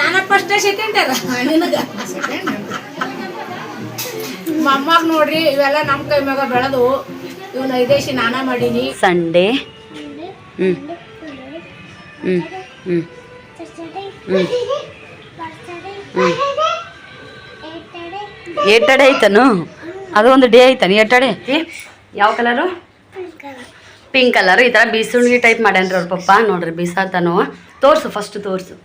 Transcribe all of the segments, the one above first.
ನಾನ first second ಅದ ಮೊಮ್ಮಗ್ ನೋಡ್ರಿ ಇವೆಲ್ಲ ನಮ್ಮ ಕೈ ಮ್ಯಾಗ ಬೆಳೆದು ಇವನ್ನ ಐದೇಶಿ ನಾನ ಮಾಡೀನಿ. ಸಂಡೇ ಏಟಡೆ ಐತನು ಅದು ಒಂದು ಡೇ ಐತಾನ ಏಟಡೆ ಐತಿ. ಯಾವ ಕಲರು? Pink colour. ಈ ಥರ ಬೀಸುಣ್ಗಿ ಟೈಪ್ ಮಾಡ್ಯಾನ್ರಿ ಅವ್ರ ಪಪ್ಪ. ನೋಡ್ರಿ ಬೀಸಾತನು. ತೋರ್ಸು ಫಸ್ಟ್ ತೋರ್ಸು.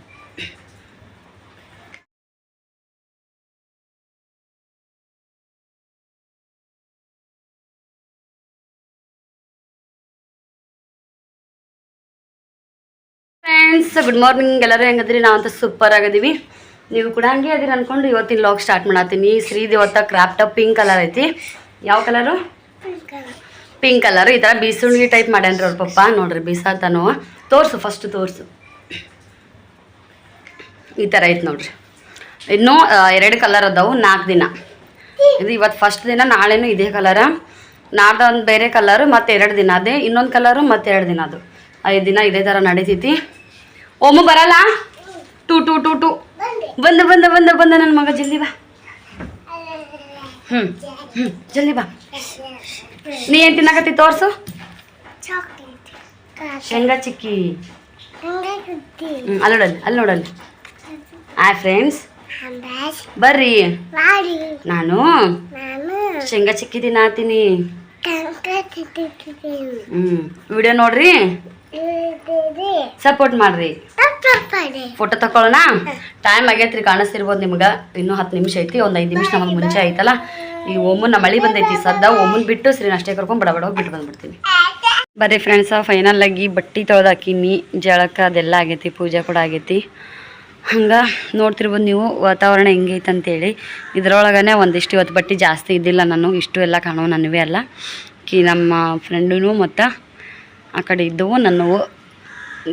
Friends good morning. ಎಲ್ಲರೂ ಹೆಂಗದ್ರಿ? ನಾವಂತೂ ಸೂಪರ್ ಆಗಿದ್ದೀವಿ. ನೀವು ಕೂಡ ಹಂಗೆ ಅದೀರಿ ಅನ್ಕೊಂಡು ಇವತ್ತಿನ ಲಾಗ್ ಸ್ಟಾರ್ಟ್ ಮಾಡತ್ತೀನಿ. ಶ್ರೀದ್ ಇವತ್ತ ಕ್ರಾಪ್ ಟಾಪ್ ಪಿಂಕ್ ಕಲರ್ ಐತಿ. ಯಾವ ಕಲರು? Pink colour. ಈ ಥರ ಬೀಸುಣ್ಗಿ ಟೈಪ್ ಮಾಡ್ಯಾನ್ರಿ ಅವ್ರ ಪಪ್ಪ. ನೋಡ್ರಿ ಬೀಸಾತನು. ತೋರ್ಸು ಫಸ್ಟ್ ತೋರ್ಸು. ಈ ಥರ ಐತೆ ನೋಡ್ರಿ. ಇನ್ನೂ 2 ಕಲರ್ ಅದಾವು. 4 ದಿನ ಇದು. ಇವತ್ತು ಫಸ್ಟ್ ದಿನ. ನಾಳೆನೂ ಇದೇ ಕಲರ. ನಾಡ್ದು ಒಂದು ಬೇರೆ ಕಲರು. ಮತ್ತು 2 ದಿನ ಅದೇ ಇನ್ನೊಂದು ಕಲರು. ಮತ್ತು 2 ದಿನ ಅದು 5 ದಿನ ಇದೇ ಥರ ನಡೀತೈತಿ. ಓಮು ಬರಲ್ಲ? ಟು ಟು ಟು ಟು ಬಂದ ಬಂದ ಬಂದ ಬಂದ ನನ್ನ ಮಗ. ಜಲ್ದಿ ಬಾ. ಜಲ್ದಿ ಬಾ. ನೀ ಏನು ತಿನ್ನಕತ್ತಿ? ತೋರಿಸು. ಶೇಂಗಾ ಚಿಕ್ಕಿ. ಅಲ್ಲಿ ನೋಡಲ್ಲಿ, ಅಲ್ಲಿ ನೋಡಲ್ಲಿ. ಫ್ರೆಂಡ್ಸ್ ಬರ್ರಿ. ನಾನು ಶೇಂಗಾ ಚಿಕ್ಕಿ ತಿನ್ನಾತೀನಿ. ವಿಡಿಯೋ ನೋಡ್ರಿ, ಸಪೋರ್ಟ್ ಮಾಡ್ರಿ. ಫೋಟೋ ತಕೊಳ್ಳೋಣ. ಟೈಮ್ ಆಗೈತ್ರಿ, ಕಾಣಿಸ್ತಿರ್ಬೋದು ನಿಮ್ಗೆ. ಇನ್ನೂ 10 ನಿಮಿಷ ಐತಿ. ಒಂದು 5 ನಿಮಿಷ ನಮಗೆ ಮುಂಚೆ ಐತಲ್ಲ. ಈ ಒಮ್ಮನ ಮಳೆ ಬಂದೈತಿ ಸದ್ದ. ಒಮ್ಮನ್ ಬಿಟ್ಟು ಶ್ರೀನ ಅಷ್ಟೇ ಕರ್ಕೊಂಡು ಬಡ ಬಡ ಬಿಟ್ಟು ಬಂದ್ಬಿಡ್ತೀನಿ. ಬರ್ರಿ ಫ್ರೆಂಡ್ಸ, ಫೈನಲ್ ಆಗಿ ಬಟ್ಟೆ ತೊಳೆದು ಹಾಕಿನಿ. ಜಳಕ ಅದೆಲ್ಲ ಆಗೈತಿ. ಪೂಜೆ ಕೂಡ ಆಗೈತಿ. ಹಂಗೆ ನೋಡ್ತಿರ್ಬೋದು ನೀವು ವಾತಾವರಣ ಹೆಂಗೈತೆ ಅಂತೇಳಿ. ಇದ್ರೊಳಗನೆ ಒಂದಿಷ್ಟು ಇವತ್ತು ಬಟ್ಟೆ ಜಾಸ್ತಿ ಇದ್ದಿಲ್ಲ. ನಾನು ಇಷ್ಟು ಎಲ್ಲ ಕಾಣೋ ನನ್ನವೇ ಅಲ್ಲ. ನಮ್ಮ ಫ್ರೆಂಡೂ ಮತ್ತು ಆ ಕಡೆ ಇದ್ದವು ನನ್ನವು.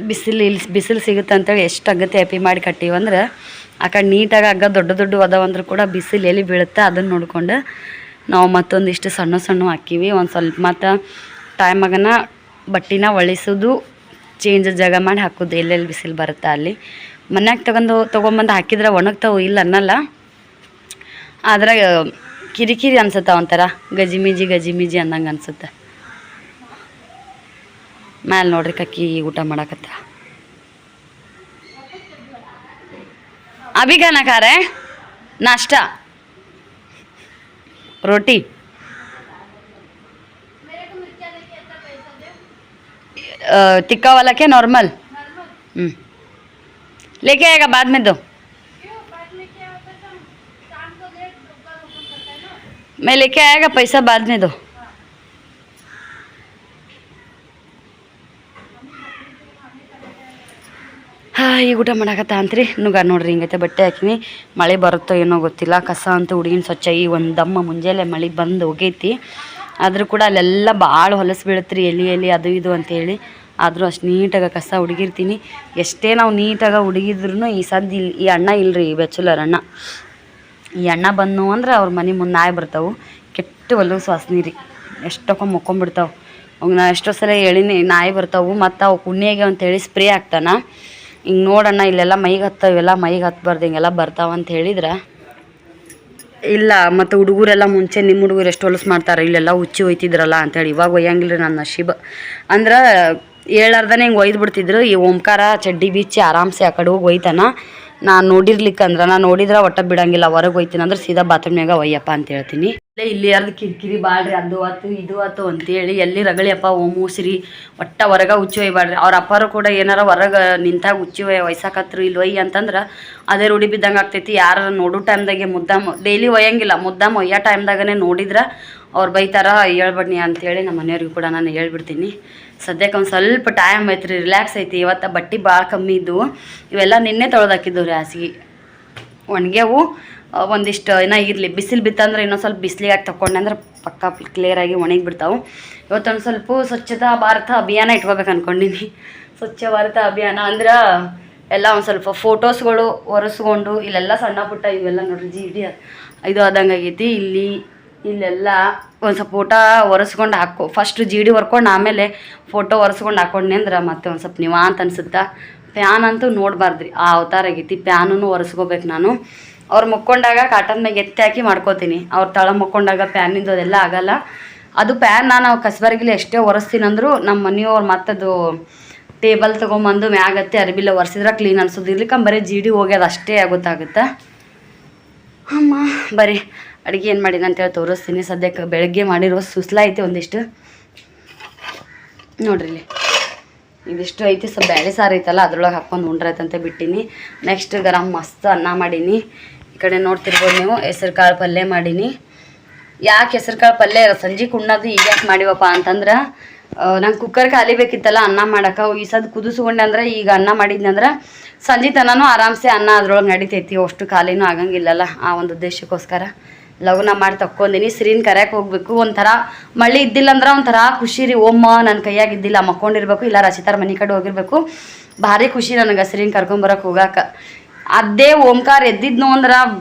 ಬಿಸಿಲು ಸಿಗುತ್ತೆ ಅಂತೇಳಿ ಎಷ್ಟು ಅಗತ್ಯ ಹ್ಯಾಪಿ ಮಾಡಿ ಕಟ್ಟಿವಂದ್ರೆ ಆ ಕಡೆ ನೀಟಾಗಿ ಹಗ್ಗ ದೊಡ್ಡ ದೊಡ್ಡ ಅದಾವಂದ್ರೆ ಕೂಡ ಬಿಸಿಲು ಎಲ್ಲಿ ಬೀಳುತ್ತೆ ಅದನ್ನು ನೋಡ್ಕೊಂಡು ನಾವು ಮತ್ತೊಂದಿಷ್ಟು ಸಣ್ಣ ಸಣ್ಣ ಹಾಕಿವಿ. ಒಂದು ಸ್ವಲ್ಪ ಮತ್ತು ಟೈಮಾಗನ ಬಟ್ಟೆನ ಒಳಿಸೋದು, ಚೇಂಜ್ ಜಾಗ ಮಾಡಿ ಹಾಕೋದು. ಎಲ್ಲೆಲ್ಲಿ ಬಿಸಿಲು ಬರುತ್ತೆ ಅಲ್ಲಿ. ಮನ್ಯಾಗ ತೊಗೊಂಬಂದು ಹಾಕಿದ್ರೆ ಒಣಗ್ತಾವು, ಇಲ್ಲ ಅನ್ನಲ್ಲ. ಆದ್ರೆ ಕಿರಿಕಿರಿ ಅನ್ಸುತ್ತೆ, ಒಂಥರ ಗಜಿಮಿಜಿ ಅಂದಂಗೆ ಅನ್ಸುತ್ತೆ. ಮ್ಯಾಲೆ ನೋಡ್ರಿ ಕಕ್ಕಿ ಊಟ ಮಾಡಕತ್ತ. अभी क्या ना खा रहे हैं? नाश्ता, रोटी. तिक्का वाला क्या नॉर्मल? लेके आएगा बाद में दो. मैं लेके आएगा, पैसा बाद में दो. ಈಗ ಊಟ ಮಾಡಕತ್ತ ಅಂತ್ರಿ. ನುಗ್ಗ ನೋಡ್ರಿ ಹಿಂಗೈತೆ. ಬಟ್ಟೆ ಹಾಕಿನಿ. ಮಳೆ ಬರುತ್ತೋ ಏನೋ ಗೊತ್ತಿಲ್ಲ. ಕಸ ಅಂತ ಹುಡುಗಿನ ಸ್ವಚ್ಛ ಈ ಒಂದು ದಮ್ಮ ಮುಂಜಾನೆ ಮಳೆ ಬಂದು ಹೋಗೈತಿ. ಆದರೂ ಕೂಡ ಅಲ್ಲೆಲ್ಲ ಭಾಳ ಹೊಲಸು ಬೀಳತ್ರಿ. ಎಲ್ಲಿ ಅದು ಇದು ಅಂತೇಳಿ. ಆದರೂ ಅಷ್ಟು ನೀಟಾಗಿ ಕಸ ಹುಡುಗಿರ್ತೀನಿ. ಎಷ್ಟೇ ನಾವು ನೀಟಾಗಿ ಹುಡುಗಿದ್ರು ಈ ಸದ್ದು ಈ ಅಣ್ಣ ಇಲ್ಲರಿ, ಬ್ಯಾಚುಲರ್ ಅಣ್ಣ. ಈ ಅಣ್ಣ ಬಂದು ಅಂದ್ರೆ ಅವ್ರ ಮನೆ ಮುಂದೆ ನಾಯಿ ಬರ್ತಾವೆ. ಕೆಟ್ಟ ಹೊಲಸು ವಾಸನೆ ರೀ. ಎಷ್ಟೊಕ್ಕ ಮುಕ್ಕೊಂಬಿಡ್ತಾವೆ. ಅವಾಗ ನಾ ಎಷ್ಟೋ ಸಲ ಹೇಳಿನಿ, ನಾಯಿ ಬರ್ತಾವೆ. ಮತ್ತು ಅವು ಕುಣ್ಣಿಗೆ ಅಂತೇಳಿ ಸ್ಪ್ರೇ ಹಾಕ್ತಾನ. ಹಿಂಗೆ ನೋಡಣ್ಣ ಇಲ್ಲೆಲ್ಲ ಮೈಗೆ ಹತ್ತವೆಲ್ಲ, ಮೈಗೆ ಹತ್ತಬಾರ್ದು, ಹಿಂಗೆಲ್ಲ ಬರ್ತಾವಂತ ಹೇಳಿದ್ರೆ ಇಲ್ಲ. ಮತ್ತು ಹುಡುಗರೆಲ್ಲ ಮುಂಚೆ ನಿಮ್ಮ ಹುಡುಗರು ಎಷ್ಟು ಹೊಲಸು ಮಾಡ್ತಾರೆ, ಇಲ್ಲೆಲ್ಲ ಹುಚ್ಚಿ ಒಯ್ತಿದ್ರಲ್ಲ ಅಂತೇಳಿ. ಇವಾಗ ಒಯ್ಯಂಗಿಲ್ಲ ನನ್ನ ನಶೀಬ. ಅಂದ್ರೆ ಹೇಳಾರ್ದನೆ ಹಿಂಗೆ ಒಯ್ದು ಬಿಡ್ತಿದ್ರು. ಈ ಓಂಕಾರ ಚಡ್ಡಿ ಬೀಚಿ ಆರಾಮ್ಸೆ ಆ ಕಡೆ ಹೋಗಿ ಒಯ್ತಾನ. ನಾನು ನೋಡಿರ್ಲಿಕ್ಕಂದ್ರೆ, ನಾನು ನೋಡಿದ್ರೆ ಒಟ್ಟ ಬಿಡಂಗಿಲ್ಲ. ಹೊರಗೆ ಒಯ್ತೀನಿ ಅಂದ್ರೆ ಸೀದಾ ಬಾತ್ರೂಮ್ನಾಗ ಒಯ್ಯಪ್ಪ ಅಂತ ಹೇಳ್ತೀನಿ. ಇಲ್ಲಿ ಯಾರ್ದು ಕಿರಿಕಿರಿ ಬಾಳ್ರಿ, ಅದು ಆತು ಇದು ಆತು ಅಂತೇಳಿ ಎಲ್ಲಿ ರಗಳಿಯಪ್ಪ ಮೂಸ್ರಿ ಒಟ್ಟ ಹೊರಗೆ ಹುಚ್ಚಿ ಒಯ್ಯಬಾಡ್ರಿ. ಅವ್ರ ಅಪ್ಪಾರು ಕೂಡ ಏನಾರ ಹೊರಗೆ ನಿಂತಾಗ ಹುಚ್ಚಿ ವಯಸ್ಸಾಕತ್ರು ಇಲ್ಲಿ ಒಯ್ಯಿ ಅಂತಂದ್ರೆ ಅದೇ ರೂಢಿ ಬಿದ್ದಂಗೆ ಆಗ್ತೈತಿ. ಯಾರು ನೋಡೋ ಟೈಮ್ದಾಗೆ ಮುದ್ದಾಮ ಡೈಲಿ ಒಯ್ಯಂಗಿಲ್ಲ, ಮುದ್ದಾಮ ಒಯ್ಯೋ ಟೈಮ್ದಾಗನೇ ನೋಡಿದ್ರೆ ಅವ್ರು ಬೈತಾರ. ಹೇಳ್ಬಡ್ನಿ ಅಂಥೇಳಿ ನಮ್ಮ ಮನೆಯವ್ರಿಗೂ ಕೂಡ ನಾನು ಹೇಳ್ಬಿಡ್ತೀನಿ. ಸದ್ಯಕ್ಕೆ ಒಂದು ಸ್ವಲ್ಪ ಟೈಮ್ ಐತ್ರಿ, ರಿಲ್ಯಾಕ್ಸ್ ಐತಿ. ಇವತ್ತು ಬಟ್ಟೆ ಭಾಳ ಕಮ್ಮಿ ಇದ್ದವು. ಇವೆಲ್ಲ ನಿನ್ನೆ ತೊಳೆದಾಕಿದ್ದವು ರೀ. ಹಾಸಿಗೆ ಒಣಗ್ಯಾವು. ಒಂದಿಷ್ಟು ಏನೋ ಇರಲಿ, ಬಿಸಿಲು ಬಿತ್ತಂದ್ರೆ ಇನ್ನೊಂದು ಸ್ವಲ್ಪ ಬಿಸಿಲಿಗೆ ತಗೊಂಡೆ ಅಂದ್ರೆ ಪಕ್ಕ ಕ್ಲಿಯರಾಗಿ ಒಣಗಿ ಬಿಡ್ತಾವೆ. ಇವತ್ತೊಂದು ಸ್ವಲ್ಪ ಸ್ವಚ್ಛತಾ ಭಾರತ ಅಭಿಯಾನ ಇಟ್ಕೋಬೇಕು ಅಂದ್ಕೊಂಡಿನಿ. ಸ್ವಚ್ಛ ಭಾರತ ಅಭಿಯಾನ ಅಂದ್ರೆ ಎಲ್ಲ ಒಂದು ಸ್ವಲ್ಪ ಫೋಟೋಸ್ಗಳು ಒರೆಸ್ಕೊಂಡು ಇಲ್ಲೆಲ್ಲ ಸಣ್ಣ ಪುಟ್ಟ ಇವೆಲ್ಲ ನೋಡ್ರಿ ಜಿಡಿ ಇದು ಆದಂಗೆ ಆಗೈತಿ. ಇಲ್ಲೆಲ್ಲ ಒಂದು ಸ್ವಲ್ಪ ಫೋಟೋ ಒರೆಸ್ಕೊಂಡು ಫಸ್ಟ್ ಜಿಡಿ ಹೊರ್ಕೊಂಡು ಆಮೇಲೆ ಫೋಟೋ ಒರೆಸ್ಕೊಂಡು ಹಾಕೊಂಡೆ ಅಂದ್ರೆ ಮತ್ತೆ ಒಂದು ಸ್ವಲ್ಪ ನಿವಾಂತ ಅನ್ಸುತ್ತಾ. ಪ್ಯಾನ್ ಅಂತೂ ನೋಡಬಾರ್ದ್ರಿ ಆ ಅವತಾರ ಆಗೈತಿ. ಪ್ಯಾನೂ ಒರೆಸ್ಕೋಬೇಕು ನಾನು. ಅವ್ರು ಮುಕ್ಕೊಂಡಾಗ ಕಾಟನ್ ಮ್ಯಾಗ ಎತ್ತಿ ಹಾಕಿ ಮಾಡ್ಕೋತೀನಿ. ಅವ್ರು ತಳ ಮುಕ್ಕೊಂಡಾಗ ಪ್ಯಾನಿಂದು ಅದೆಲ್ಲ ಆಗಲ್ಲ. ಅದು ಪ್ಯಾನ್ ನಾನು ಕಸ್ಬರ್ಗಿಲಿ ಎಷ್ಟೇ ಒರೆಸ್ತೀನಿ ಅಂದರೂ ನಮ್ಮ ಮನೆಯವ್ರು ಮತ್ತದು ಟೇಬಲ್ ತೊಗೊಂಬಂದು ಮ್ಯಾಗತ್ತೆ ಅರ್ಬಿಲ್ಲ ಒರೆಸಿದ್ರೆ ಕ್ಲೀನ್ ಅನ್ಸೋದು. ಇರ್ಲಿಕ್ಕೆ ಬರೀ ಜಿಡಿ ಹೋಗ್ಯದ ಅಷ್ಟೇ ಗೊತ್ತಾಗುತ್ತೆ. ಅಮ್ಮ ಬರೀ ಅಡುಗೆ ಏನು ಮಾಡೀನಿ ಅಂತೇಳಿ ತೋರಿಸ್ತೀನಿ. ಸದ್ಯಕ್ಕೆ ಬೆಳಗ್ಗೆ ಮಾಡಿರೋ ಸುಸ್ಲ ಐತಿ ಒಂದಿಷ್ಟು ನೋಡ್ರಿ ಇಲ್ಲಿ ಇದಿಷ್ಟು ಐತಿ. ಸ್ವಲ್ಪ ಬ್ಯಾಳೆ ಸಾರು ಐತಲ್ಲ ಅದ್ರೊಳಗೆ ಹಾಕ್ಕೊಂಡು ಉಂಡ್ರೈತಂತ ಬಿಟ್ಟೀನಿ. ನೆಕ್ಸ್ಟ್ ಗರಂ ಮಸ್ತ್ ಅನ್ನ ಮಾಡೀನಿ. ಈ ಕಡೆ ನೋಡ್ತಿರ್ಬೋದು ನೀವು ಹೆಸರು ಕಾಳು ಪಲ್ಯ ಮಾಡೀನಿ. ಯಾಕೆ ಹೆಸರು ಕಾಳು ಪಲ್ಯ ಸಂಜೆಗೆ ಉಣ್ಣೋದು ಈಗ ಯಾಕೆ ಮಾಡಿವಪ್ಪ ಅಂತಂದ್ರೆ ನಂಗೆ ಕುಕ್ಕರ್ ಖಾಲಿ ಬೇಕಿತ್ತಲ್ಲ ಅನ್ನ ಮಾಡೋಕೆ. ಈ ಸದ್ ಕುದಿಸ್ಕೊಂಡೆ ಅಂದ್ರೆ ಈಗ ಅನ್ನ ಮಾಡಿದ್ನಂದ್ರೆ ಸಂಜೆ ತನೂ ಆರಾಮ್ಸೆ ಅನ್ನ ಅದ್ರೊಳಗೆ ನಡಿತೈತಿ. ಅಷ್ಟು ಖಾಲಿನೂ ಆಗಂಗಿಲ್ಲಲ್ಲ. ಆ ಒಂದು ಉದ್ದೇಶಕ್ಕೋಸ್ಕರ ಲಗ್ನ ಮಾಡಿ ತಕ್ಕೊಂದಿನಿ. ಸಿರಿನ ಕರ್ಯಾಕೆ ಹೋಗ್ಬೇಕು. ಒಂಥರ ಮಳೆ ಇದ್ದಿಲ್ಲ ಅಂದ್ರೆ ಒಂಥರ ಖುಷಿ ರೀ. ಓಮ್ಮ ನನ್ನ ಕೈಯಾಗಿದ್ದಿಲ್ಲ ಮಕ್ಕೊಂಡಿರ್ಬೇಕು ಇಲ್ಲ ರಚಿತಾರ ಮನೆ ಕಡೆ ಹೋಗಿರ್ಬೇಕು. ಭಾರಿ ಖುಷಿ ನನಗೆ ಸಿರಿನ ಕರ್ಕೊಂಬರಕ್ಕೆ ಹೋಗಾಕ. ಅದೇ ಓಂಕಾರ ಎದ್ದಿದ್ನು ಅಂದ್ರೆ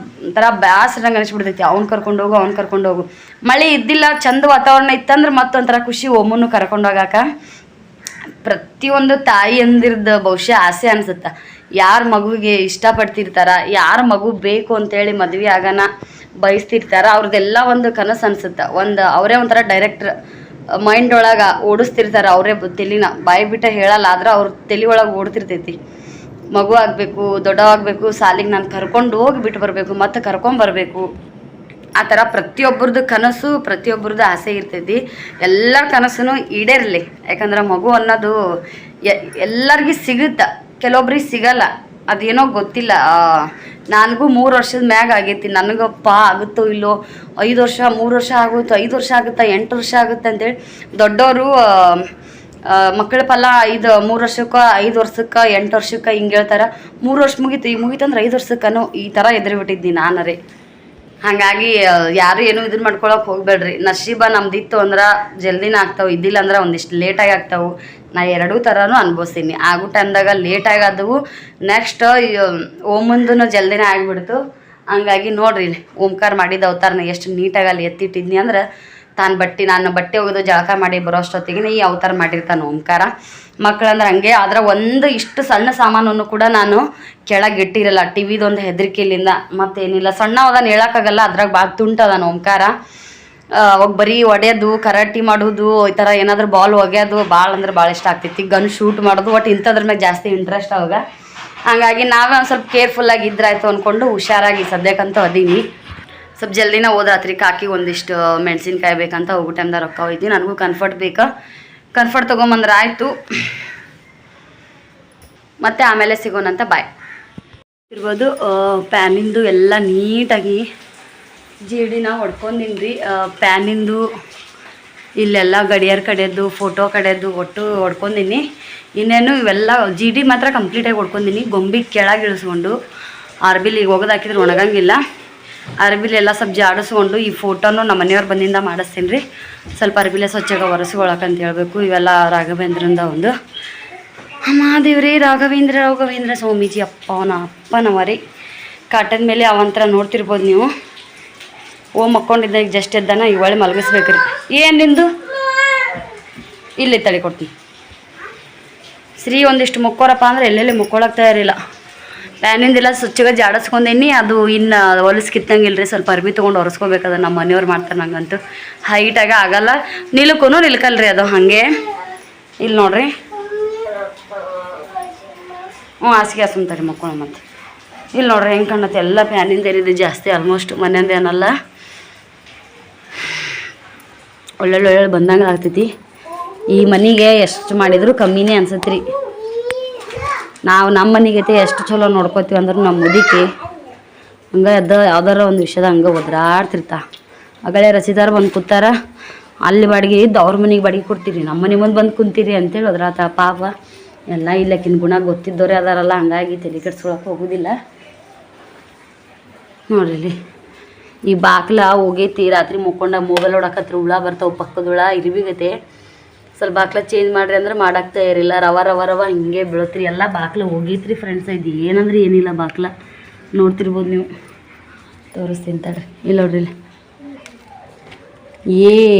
ಒಂಥರ ಬ್ಯಾಸ್ರಂಗೆ ಅನಿಸ್ಬಿಡ್ತೈತಿ. ಅವ್ನು ಕರ್ಕೊಂಡೋಗು. ಮಳೆ ಇದ್ದಿಲ್ಲ ಚಂದ ವಾತಾವರಣ ಇತ್ತಂದ್ರೆ ಮತ್ತೊಂಥರ ಖುಷಿ ಓಮನ್ನು ಕರ್ಕೊಂಡೋಗಾಕ. ಪ್ರತಿಯೊಂದು ತಾಯಿ ಅಂದಿರ್ದು ಬಹುಶಃ ಆಸೆ ಅನಿಸುತ್ತೆ. ಯಾರು ಮಗುವಿಗೆ ಇಷ್ಟಪಡ್ತಿರ್ತಾರ, ಯಾರು ಮಗು ಬೇಕು ಅಂತೇಳಿ ಮದುವೆ ಆಗೋಣ ಬಯಸ್ತಿರ್ತಾರ ಅವ್ರದ್ದೆಲ್ಲ ಒಂದು ಕನಸು ಅನ್ಸುತ್ತೆ. ಅವರೇ ಒಂಥರ ಡೈರೆಕ್ಟ್ರ್ ಮೈಂಡ್ ಒಳಗೆ ಓಡಿಸ್ತಿರ್ತಾರೆ. ಅವರೇ ತಲೆನ ಬಾಯಿ ಬಿಟ್ಟ ಹೇಳಲ್ಲ, ಆದ್ರೆ ಅವ್ರ ತಲೆ ಒಳಗೆ ಓಡ್ತಿರ್ತೈತಿ. ಮಗು ಆಗಬೇಕು, ದೊಡ್ಡವಾಗಬೇಕು, ಸಾಲಿಗೆ ನಾನು ಕರ್ಕೊಂಡು ಹೋಗಿ ಬಿಟ್ಟು ಬರಬೇಕು, ಮತ್ತು ಕರ್ಕೊಂಬರ್ಬೇಕು. ಆ ಥರ ಪ್ರತಿಯೊಬ್ಬರದ್ದು ಕನಸು, ಪ್ರತಿಯೊಬ್ಬರದ್ದು ಆಸೆ ಇರ್ತೈತಿ. ಎಲ್ಲರ ಕನಸು ಈಡೇರಲಿ. ಯಾಕಂದ್ರೆ ಮಗು ಅನ್ನೋದು ಎಲ್ಲರಿಗೂ ಸಿಗುತ್ತೆ, ಕೆಲವೊಬ್ರಿಗೆ ಸಿಗಲ್ಲ. ಅದೇನೋ ಗೊತ್ತಿಲ್ಲ. ನನಗೂ 3 ವರ್ಷದ ಮ್ಯಾಗ ಆಗೈತಿ. ನನಗಪ್ಪ ಆಗುತ್ತೋ ಇಲ್ಲೋ 5 ವರ್ಷ 3 ವರ್ಷ ಆಗುತ್ತೋ 5 ವರ್ಷ ಆಗುತ್ತಾ 8 ವರ್ಷ ಆಗುತ್ತೆ ಅಂತೇಳಿ ದೊಡ್ಡವರು ಮಕ್ಕಳ ಫಲ 3 ವರ್ಷಕ್ಕೆ 5 ವರ್ಷಕ್ಕೆ 8 ವರ್ಷಕ್ಕೆ ಹಿಂಗೆ ಹೇಳ್ತಾರೆ. 3 ವರ್ಷ ಮುಗೀತಂದ್ರೆ 5 ವರ್ಷಕ್ಕನೋ ಈ ಥರ ಎದುರುಬಿಟ್ಟಿದ್ದೀನಿ ನಾನರೇ. ಹಾಗಾಗಿ ಯಾರು ಏನೂ ಇದನ್ನ ಮಾಡ್ಕೊಳಕ್ಕೆ ಹೋಗ್ಬೇಡ್ರಿ. ನಶೀಬ ನಮ್ದಿತ್ತು ಅಂದ್ರೆ ಜಲ್ದಿನ ಆಗ್ತಾವೆ, ಇದ್ದಿಲ್ಲ ಅಂದ್ರೆ ಒಂದಿಷ್ಟು ಲೇಟಾಗಿ ಆಗ್ತಾವೆ. ನಾ ಎರಡೂ ಥರನೂ ಅನ್ಭವಿಸ್ತೀನಿ. ಆಗೋ ಟೈಮ್ದಾಗ ಲೇಟಾಗಿ ಆದವು, ನೆಕ್ಸ್ಟ್ ಓಮಂದೂ ಜಲ್ದಿನೇ ಆಗಿಬಿಡ್ತು. ಹಂಗಾಗಿ ನೋಡ್ರಿ ಓಂಕಾರ ಮಾಡಿದ ಅವತಾರನ ಎಷ್ಟು ನೀಟಾಗಿ ಅಲ್ಲಿ ಎತ್ತಿಟ್ಟಿದ್ನಿ ಅಂದ್ರೆ ನಾನು ಬಟ್ಟೆ ಒಗೆದು ಜಳಕ ಮಾಡಿ ಬರೋ ಅಷ್ಟೊತ್ತಿಗೆ ಈ ಅವತಾರ ಮಾಡಿರ್ತಾನೆ ಓಂಕಾರ. ಮಕ್ಕಳಂದ್ರೆ ಹಂಗೆ. ಆದ್ರೆ ಒಂದು ಇಷ್ಟು ಸಣ್ಣ ಸಾಮಾನನ್ನು ಕೂಡ ನಾನು ಕೆಳಗೆ ಇಟ್ಟಿರಲ್ಲ. ಟಿವಿದೊಂದು ಹೆದರಿಕೆಲಿಂದ ಮತ್ತೇನಿಲ್ಲ. ಸಣ್ಣ ಅದನ್ನು ಹೇಳೋಕ್ಕಾಗಲ್ಲ, ಅದ್ರಾಗ ಭಾಳ ತುಂಟದಾನ ಓಂಕಾರ. ಅವಾಗ ಬರೀ ಒಡೆಯೋದು, ಕರಾಟಿ ಮಾಡೋದು, ಈ ಥರ ಏನಾದರೂ ಬಾಲ್ ಒಗೆಯೋದು ಭಾಳ ಅಂದ್ರೆ ಭಾಳ ಇಷ್ಟ ಆಗ್ತೈತಿ. ಗನ್ ಶೂಟ್ ಮಾಡೋದು, ಒಟ್ಟು ಇಂಥದ್ರ ಮೇಲೆ ಜಾಸ್ತಿ ಇಂಟ್ರೆಸ್ಟ್ ಅವಾಗ. ಹಾಗಾಗಿ ನಾವೇ ಒಂದು ಸ್ವಲ್ಪ ಕೇರ್ಫುಲ್ಲಾಗಿ ಇದ್ರಾಯ್ತು ಅಂದ್ಕೊಂಡು ಹುಷಾರಾಗಿ ಸದ್ಯಕ್ಕಂತೂ ಅದೀನಿ. ಸ್ವಲ್ಪ ಜಲ್ದಿನ ಹೋದ್ರಾತ್ರಿ ಕಾಕಿ ಒಂದಿಷ್ಟು ಮೆಣಸಿನ್ಕಾಯಿ ಬೇಕಂತ ಹೋಗೋ ಟೈಮ್ದಾಗ ರೊಕ್ಕ ಹೋಯ್ತು. ನನಗೂ ಕಂಫರ್ಟ್ ಬೇಕಾ, ಕಂಫರ್ಟ್ ತೊಗೊಂಬಂದ್ರೆ ಆಯಿತು. ಮತ್ತು ಆಮೇಲೆ ಸಿಗೋಣಂತ ಬಾಯ್. ಇರ್ಬೋದು ಪ್ಯಾನಿಂದು ಎಲ್ಲ ನೀಟಾಗಿ ಜಿಡಿನ ಹೊಡ್ಕೊಂಡಿನಿ ರೀ. ಪ್ಯಾನಿಂದು ಇಲ್ಲೆಲ್ಲ ಗಡಿಯಾರ ಕಡೆಯದು, ಫೋಟೋ ಕಡೆಯದು ಒಟ್ಟು ಹೊಡ್ಕೊಂಡಿನಿ. ಇನ್ನೇನು ಇವೆಲ್ಲ ಜಿಡಿ ಮಾತ್ರ ಕಂಪ್ಲೀಟಾಗಿ ಹೊಡ್ಕೊಂಡಿನಿ. ಗೊಂಬಿ ಕೆಳಗೆ ಇಳಿಸ್ಕೊಂಡು ಆರ್ಬಿಲಿಗೆ ಒಗೆದಾಕಿದ್ರೆ ಒಣಗಂಗಿಲ್ಲ. ಅರ್ಬಿಲೆಲ್ಲ ಸ್ವಲ್ಪ ಜಾಡಿಸ್ಕೊಂಡು ಈ ಫೋಟೋನು ನಮ್ಮ ಮನೆಯವ್ರು ಬಂದಿಂದ ಮಾಡಿಸ್ತೀನಿ ರೀ. ಸ್ವಲ್ಪ ಅರ್ಬಿಲೆ ಸ್ವಚ್ಛಗೆ ಒರೆಸ್ಕೊಳಕಂತ ಹೇಳಬೇಕು. ಇವೆಲ್ಲ ರಾಘವೇಂದ್ರಿಂದ ಒಂದು ಮಹಾದೇವ್ರಿ ರಾಘವೇಂದ್ರ ಸ್ವಾಮೀಜಿ ಅಪ್ಪನವರಿ ಕಾಟನ್ ಮೇಲೆ ಅವಂತರ ನೋಡ್ತಿರ್ಬೋದು ನೀವು. ಮಕ್ಕೊಂಡಿದ್ದಾಗ ಜಸ್ಟ್ ಎದ್ದಾನ ಈಗ ಒಳ್ಳೆ ಮಲಗಿಸ್ಬೇಕ್ರಿ. ಏನು ನಿಂದು ಇಲ್ಲಿ ತಳಿ ಕೊಡ್ತೀನಿ. ಶ್ರೀ ಒಂದಿಷ್ಟು ಮುಕ್ಕೋರಪ್ಪ ಅಂದ್ರೆ ಎಲ್ಲೆಲ್ಲಿ ಮುಕ್ಕೊಳಕ್ಕೆ ತಯಾರಿಲ್ಲ. ಪ್ಯಾನಿಂದೆಲ್ಲ ಸ್ವಚ್ಛಗೆ ಜಾಡಿಸ್ಕೊಂಡೇನಿ. ಅದು ಇನ್ನು ಹೊಲಸು ಕಿತ್ತಂಗಿಲ್ಲ ರೀ. ಸ್ವಲ್ಪ ಅರ್ಬಿ ತೊಗೊಂಡು ಒರೆಸ್ಕೋಬೇಕದ. ನಮ್ಮ ಮನೆಯವ್ರು ಮಾಡ್ತಾರೆ. ನಂಗಂತೂ ಹೈಟಾಗ ಆಗಲ್ಲ, ನಿಲ್ಕಲ್ರಿ ಅದು ಹಾಗೆ. ಇಲ್ಲಿ ನೋಡ್ರಿ ಹಾಸಿಗೆ ಹಾಸ್ಕೊಂತಾರೆ ಮಕ್ಕಳು. ಮತ್ತು ಇಲ್ಲಿ ನೋಡ್ರಿ ಹೆಂಗೆ ಕಾಣತ್ತೆ. ಎಲ್ಲ ಪ್ಯಾನಿಂದ ಏನಿದೆ ಜಾಸ್ತಿ, ಆಲ್ಮೋಸ್ಟ್ ಮನೆಯಿಂದ ಏನಲ್ಲ. ಒಳ್ಳೊಳ್ಳೆ ಬಂದಂಗೆ ಆಗ್ತೈತಿ. ಈ ಮನೆಗೆ ಎಷ್ಟು ಮಾಡಿದ್ರು ಕಮ್ಮಿನೇ ಅನ್ಸತ್ತೆ ರೀ. ನಾವು ನಮ್ಮ ಮನೆಗೈತೆ ಎಷ್ಟು ಚಲೋ ನೋಡ್ಕೋತೀವಿ ಅಂದ್ರೆ ನಮ್ಮ ಮುದಿಕೆ ಹಂಗೆ ಯಾವ್ದಾರ ಒಂದು ವಿಷಯದ ಹಂಗೆ ಒದ್ರಾಡ್ತಿರ್ತಾ. ಅಗಳೇ ರಚಿತಾರ ಬಂದು ಕೂತಾರ, ಅಲ್ಲಿ ಬಾಡಿಗೆ ಇದ್ದು ಅವ್ರ ಮನೆಗೆ ಬಾಡಿಗೆ ಕೊಡ್ತೀರಿ, ನಮ್ಮ ಮನೆ ಮುಂದೆ ಬಂದು ಕುಂತೀರಿ ಅಂತೇಳಿ ಒದ್ರಾತ. ಪಾಪ ಎಲ್ಲ ಇಲ್ಲಕ್ಕಿನ ಗುಣ ಗೊತ್ತಿದ್ದವ್ರೆ ಅದಾರಲ್ಲ, ಹಂಗಾಗಿ ತಲೆ ಕೆಡ್ಸ್ಕೊಳಕ್ಕೆ ಹೋಗೋದಿಲ್ಲ. ನೋಡ್ರಿ ಇಲ್ಲಿ ಈ ಬಾಕ್ಲ ಹೋಗೈತಿ. ರಾತ್ರಿ ಮುಕ್ಕೊಂಡಾಗ ಮೊಬೈಲ್ ಹೊಡಕತ್ರ ಹುಳ ಬರ್ತಾವೆ, ಪಕ್ಕದ ಹುಳ ಇರ್ಬಿಗೈತೆ. ಸ್ವಲ್ಪ ಬಾಕ್ಲ ಚೇಂಜ್ ಮಾಡಿರಿ ಅಂದ್ರೆ ಮಾಡಾಕ್ತಾ ಇರಲಿಲ್ಲ. ರವ ಹಿಂಗೆ ಬೀಳತ್ರಿ. ಎಲ್ಲ ಬಾಕ್ಲ ಹೋಗೈತ್ರಿ ಫ್ರೆಂಡ್ಸ್. ಇದು ಏನಂದ್ರೆ ಏನಿಲ್ಲ ಬಾಕ್ಲ ನೋಡ್ತಿರ್ಬೋದು ನೀವು. ತೋರಿಸ್ತೀನಿ ತಡ್ರಿ. ಇಲ್ಲ ನೋಡ್ರಿ ಇಲ್ಲಿ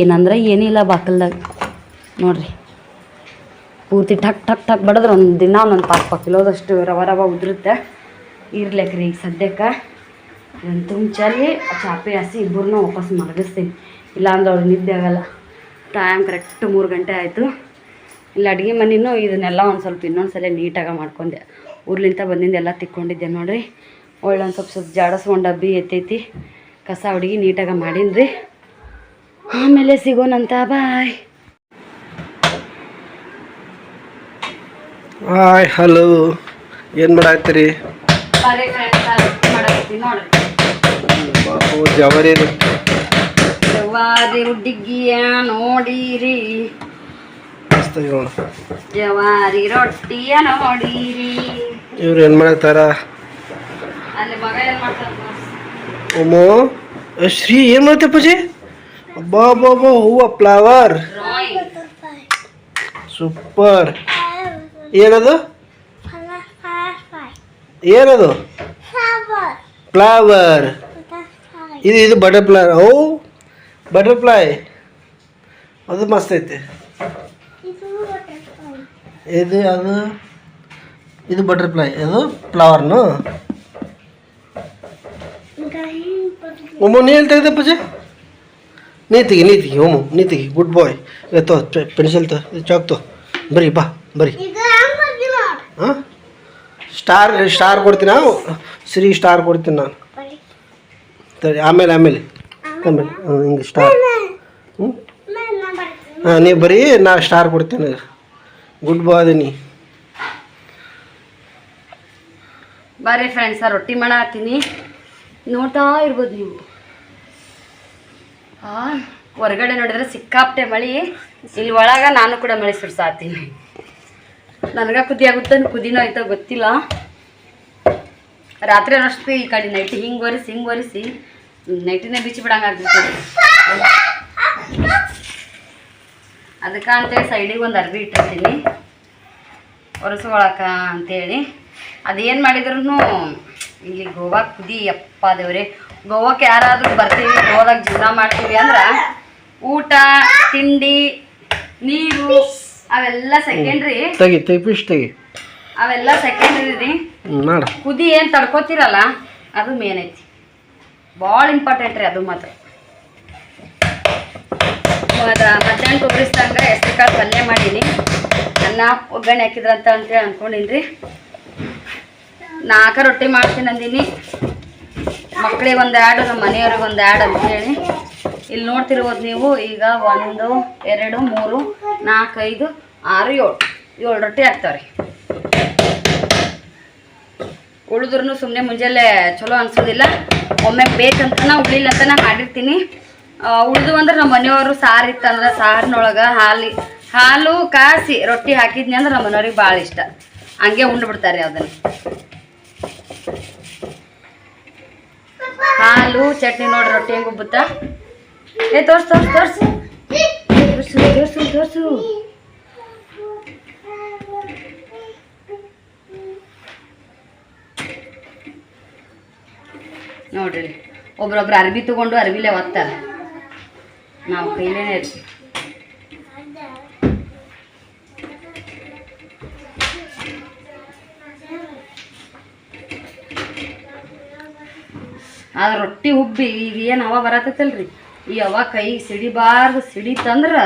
ಏನಂದ್ರೆ ಏನಿಲ್ಲ ಬಾಕಲ್ದಾಗ ನೋಡ್ರಿ. ಪೂರ್ತಿ ಠಕ್ ಠಕ್ ಠಕ್ ಬಡಿದ್ರೆ ಒಂದು ದಿನ ಒಂದೊಂದು ಪಾಪ ಕಿಲೋದಷ್ಟು ರವ ಉದುರುತ್ತೆ. ಇರ್ಲಿಕ್ರಿ ಈಗ ಸದ್ಯಕ್ಕೆ ಇದನ್ನು ತುಂಬಿ ಚಾಪೆ ಹಸಿ ಇಬ್ಬರನ್ನೂ ವಾಪಸ್ ಮಲಗಿಸ್ತೀನಿ. ಇಲ್ಲಾಂದ್ರೆ ಅವ್ರು ನಿದ್ದೆ ಆಗಲ್ಲ. ಟೈಮ್ ಕರೆಕ್ಟ್ 3 ಗಂಟೆ ಆಯಿತು. ಇಲ್ಲಿ ಅಡುಗೆ ಮನೆಯೂ ಇದನ್ನೆಲ್ಲ ಒಂದು ಸ್ವಲ್ಪ ಇನ್ನೊಂದು ಸಲ ನೀಟಾಗಿ ಮಾಡ್ಕೊಂಡೆ. ಊರ್ಲಿಂದ ಬಂದಿಂದ ಎಲ್ಲ ತಿಕ್ಕೊಂಡಿದ್ದೆ ನೋಡಿರಿ. ಒಳ್ಳೆ ಒಂದು ಸ್ವಲ್ಪ ಜಾಡಿಸ್ಕೊಂಡು ಡಬ್ಬಿ ಎತ್ತೈತಿ. ಕಸ ಹುಡುಗಿ ನೀಟಾಗಿ ಮಾಡೀನಿ. ಆಮೇಲೆ ಸಿಗೋಣಂತ. ಬಾಯ್. ಹಾಯ್ ಹಲೋ, ಏನು ಮಾಡಾಕ್ತೀರಿ? ಜವಾರಿ ಹುಡುಗಿಯ ನೋಡಿರಿ, ಜವಾರಿ ರೊಟ್ಟಿಯ ನೋಡಿರಿ. ಇವ್ರು ಏನು ಮಾಡಾಕ್ತಾರ? ಅಲ್ಲಿ ಮಗ ಏನು ಮಾಡ್ತಾರ? ಓಮೋ ಶ್ರೀ ಏನು ಮಾಡ್ತೇಪ್ಪಜಿ? ಅಬ್ಬಾ ಬಾಬಾ ಹೂವು ಫ್ಲವರ್ ಸೂಪರ್. ಏನದು ಏನದು? ಫ್ಲವರ್. ಇದು ಬಟರ್ಫ್ಲೈ. ಓ ಬಟರ್ಫ್ಲೈ ಅದು ಮಸ್ತ್ ಐತೆ. ಇದು ಬಟರ್ಫ್ಲೈ, ಅದು ಫ್ಲವರ್ನು. ಒಮ್ಮೆ ನೀ ಎಲ್ಲಿ ತೆಗೆದ ಪೂಜೆ? ನೀ ತೆಗಿ ಓಮು, ನೀ ತೆಗಿ. ಗುಡ್ ಬಾಯ್. ತೋ ಪೆನ್ಸಿಲ್ ತೋ, ಚಾಕ್ ತೋ. ಬರೀ ಬಾ ಬರೀ. ಹಾಂ ಸ್ಟಾರ್ ಕೊಡ್ತೀನಿ. ಶ್ರೀ ಸ್ಟಾರ್ ಕೊಡ್ತೀನಿ ನಾನು. ಸರಿ ಆಮೇಲೆ ಹಿಂಗೆ ಸ್ಟಾರ್. ಹಾಂ ನೀವು ಬರೀ, ನಾ ಸ್ಟಾರ್ ಕೊಡ್ತೀನಿ. ಗುಡ್ ಬಾಯ್ ಅದ ನೀ. ಬರ್ರಿ ಫ್ರೆಂಡ್ಸ, ರೊಟ್ಟಿ ಮಾಡತ್ತೀನಿ. ನೋಡ್ತಾ ಇರ್ಬೋದು ನೀವು. ಹೊರಗಡೆ ನೋಡಿದ್ರೆ ಸಿಕ್ಕಾಪಟ್ಟೆ ಮಳೆ. ಇಲ್ಲಿ ಒಳಗೆ ನಾನು ಕೂಡ ಮಳೆ ಸುಡ್ಸಾತೀನಿ. ನನಗೆ ಕುದಿ ಆಗುತ್ತೆ, ಕುದಿನೋ ಆಯ್ತೋ ಗೊತ್ತಿಲ್ಲ. ರಾತ್ರಿ ಅಷ್ಟು ಈ ಕಡೆ ನೈಟ್ ಹಿಂಗೆ ಒರೆಸಿ ನೈಟಿನೇ ಬಿಚ್ಚಿ ಬಿಡಂಗೆ ಆಗ್ಬಿಡ್ತದೆ. ಅದಕ್ಕೆ ಅಂತೇಳಿ ಸೈಡಿಗೆ ಒಂದು ಅರ್ಬಿ ಇಟ್ಟಿರ್ತೀನಿ ಒರೆಸ್ಕೊಳಕ ಅಂತೇಳಿ. ಅದೇನು ಮಾಡಿದ್ರು ಇಲ್ಲಿ ಗೋವಾಕ್ಕೆ ಕುದಿ ಅಪ್ಪ ದೇವ್ರೆ. ಗೋವಾಕ್ಕೆ ಯಾರಾದರೂ ಬರ್ತೀವಿ, ಗೋವಾದಾಗ ಜೀವನ ಮಾಡ್ತೀವಿ ಅಂದ್ರೆ ಊಟ ತಿಂಡಿ ನೀರು ಅವೆಲ್ಲ ಸೆಕೆಂಡ್ರಿ. ಅವೆಲ್ಲ ಸೆಕೆಂಡ್ರಿ ರೀ. ಕುದಿ ಏನು ತಡ್ಕೋತಿರಲ್ಲ ಅದು ಮೇನ್ ಐತಿ. ಭಾಳ ಇಂಪಾರ್ಟೆಂಟ್ ರೀ ಅದು ಮಾತ್ರ. ಮಧ್ಯಾಹ್ನ ತೋರಿಸ್ದಂಗೆ ಹೆಸ್ರು ಕಾಳು ಪಲ್ಯ ಮಾಡೀನಿ. ಅನ್ನ ಒಗ್ಗರಣೆ ಹಾಕಿದ್ರಂತ ಅಂತೇಳಿ ಅಂದ್ಕೊಂಡಿನಿ ರೀ. 4 ರೊಟ್ಟಿ ಮಾಡ್ತೀನಿ ಅಂದೀನಿ. ಮಕ್ಕಳಿಗೆ ಒಂದು ಆ್ಯಡ್, ನಮ್ಮ ಮನೆಯವ್ರಿಗೆ ಒಂದು ಆ್ಯಡ್ ಅಂತೇಳಿ. ಇಲ್ಲಿ ನೋಡ್ತಿರ್ಬೋದು ನೀವು. ಈಗ 1 2 3 4 5 6 7 ರೊಟ್ಟಿ ಹಾಕ್ತಾವ್ರಿ. ಉಳಿದ್ರೂ ಸುಮ್ಮನೆ ಮುಂಜಾನೆ ಚಲೋ ಅನ್ಸೋದಿಲ್ಲ. ಒಮ್ಮೆ ಬೇಕಂತ ಉಳಿಲ್ಲ ಅಂತ ನಾ ಮಾಡಿರ್ತೀನಿ. ಉಳಿದು ಅಂದ್ರೆ ನಮ್ಮ ಮನೆಯವರು ಸಾರು ಇತ್ತಂದ್ರೆ ಸಾರಿನೊಳಗೆ ಹಾಲು ಕಾಸಿ ರೊಟ್ಟಿ ಹಾಕಿದ್ನಿ ಅಂದ್ರೆ ನಮ್ಮ ಮನೆಯವ್ರಿಗೆ ಭಾಳ ಇಷ್ಟ. ಹಂಗೆ ಉಂಡು ಬಿಡ್ತಾರೆ ಅದನ್ನು. ಹಾಲು ಚಟ್ನಿ ನೋಡಿ ರೊಟ್ಟಿ ಹೆಂಗೆ ಉಬ್ಬುತ್ತಾ. ತೋರ್ಸು ನೋಡ್ರಿ. ಒಬ್ರೊಬ್ರು ಅರ್ಬಿ ತಗೊಂಡು ಅರ್ಬಿಲೆ ಒತ್ತಾರೆ. ನಾವು ಕೈಲೇನೆ ಇರ್ತೀವಿ. ಆದ್ರೆ ರೊಟ್ಟಿ ಉಬ್ಬಿ ಈಗ ಏನು ಹವಾ ಬರತ್ತಲ್ರಿ, ಈ ಹವಾ ಕೈಗೆ ಸಿಡಿಬಾರ್ದು. ಸಿಡಿತಂದ್ರೆ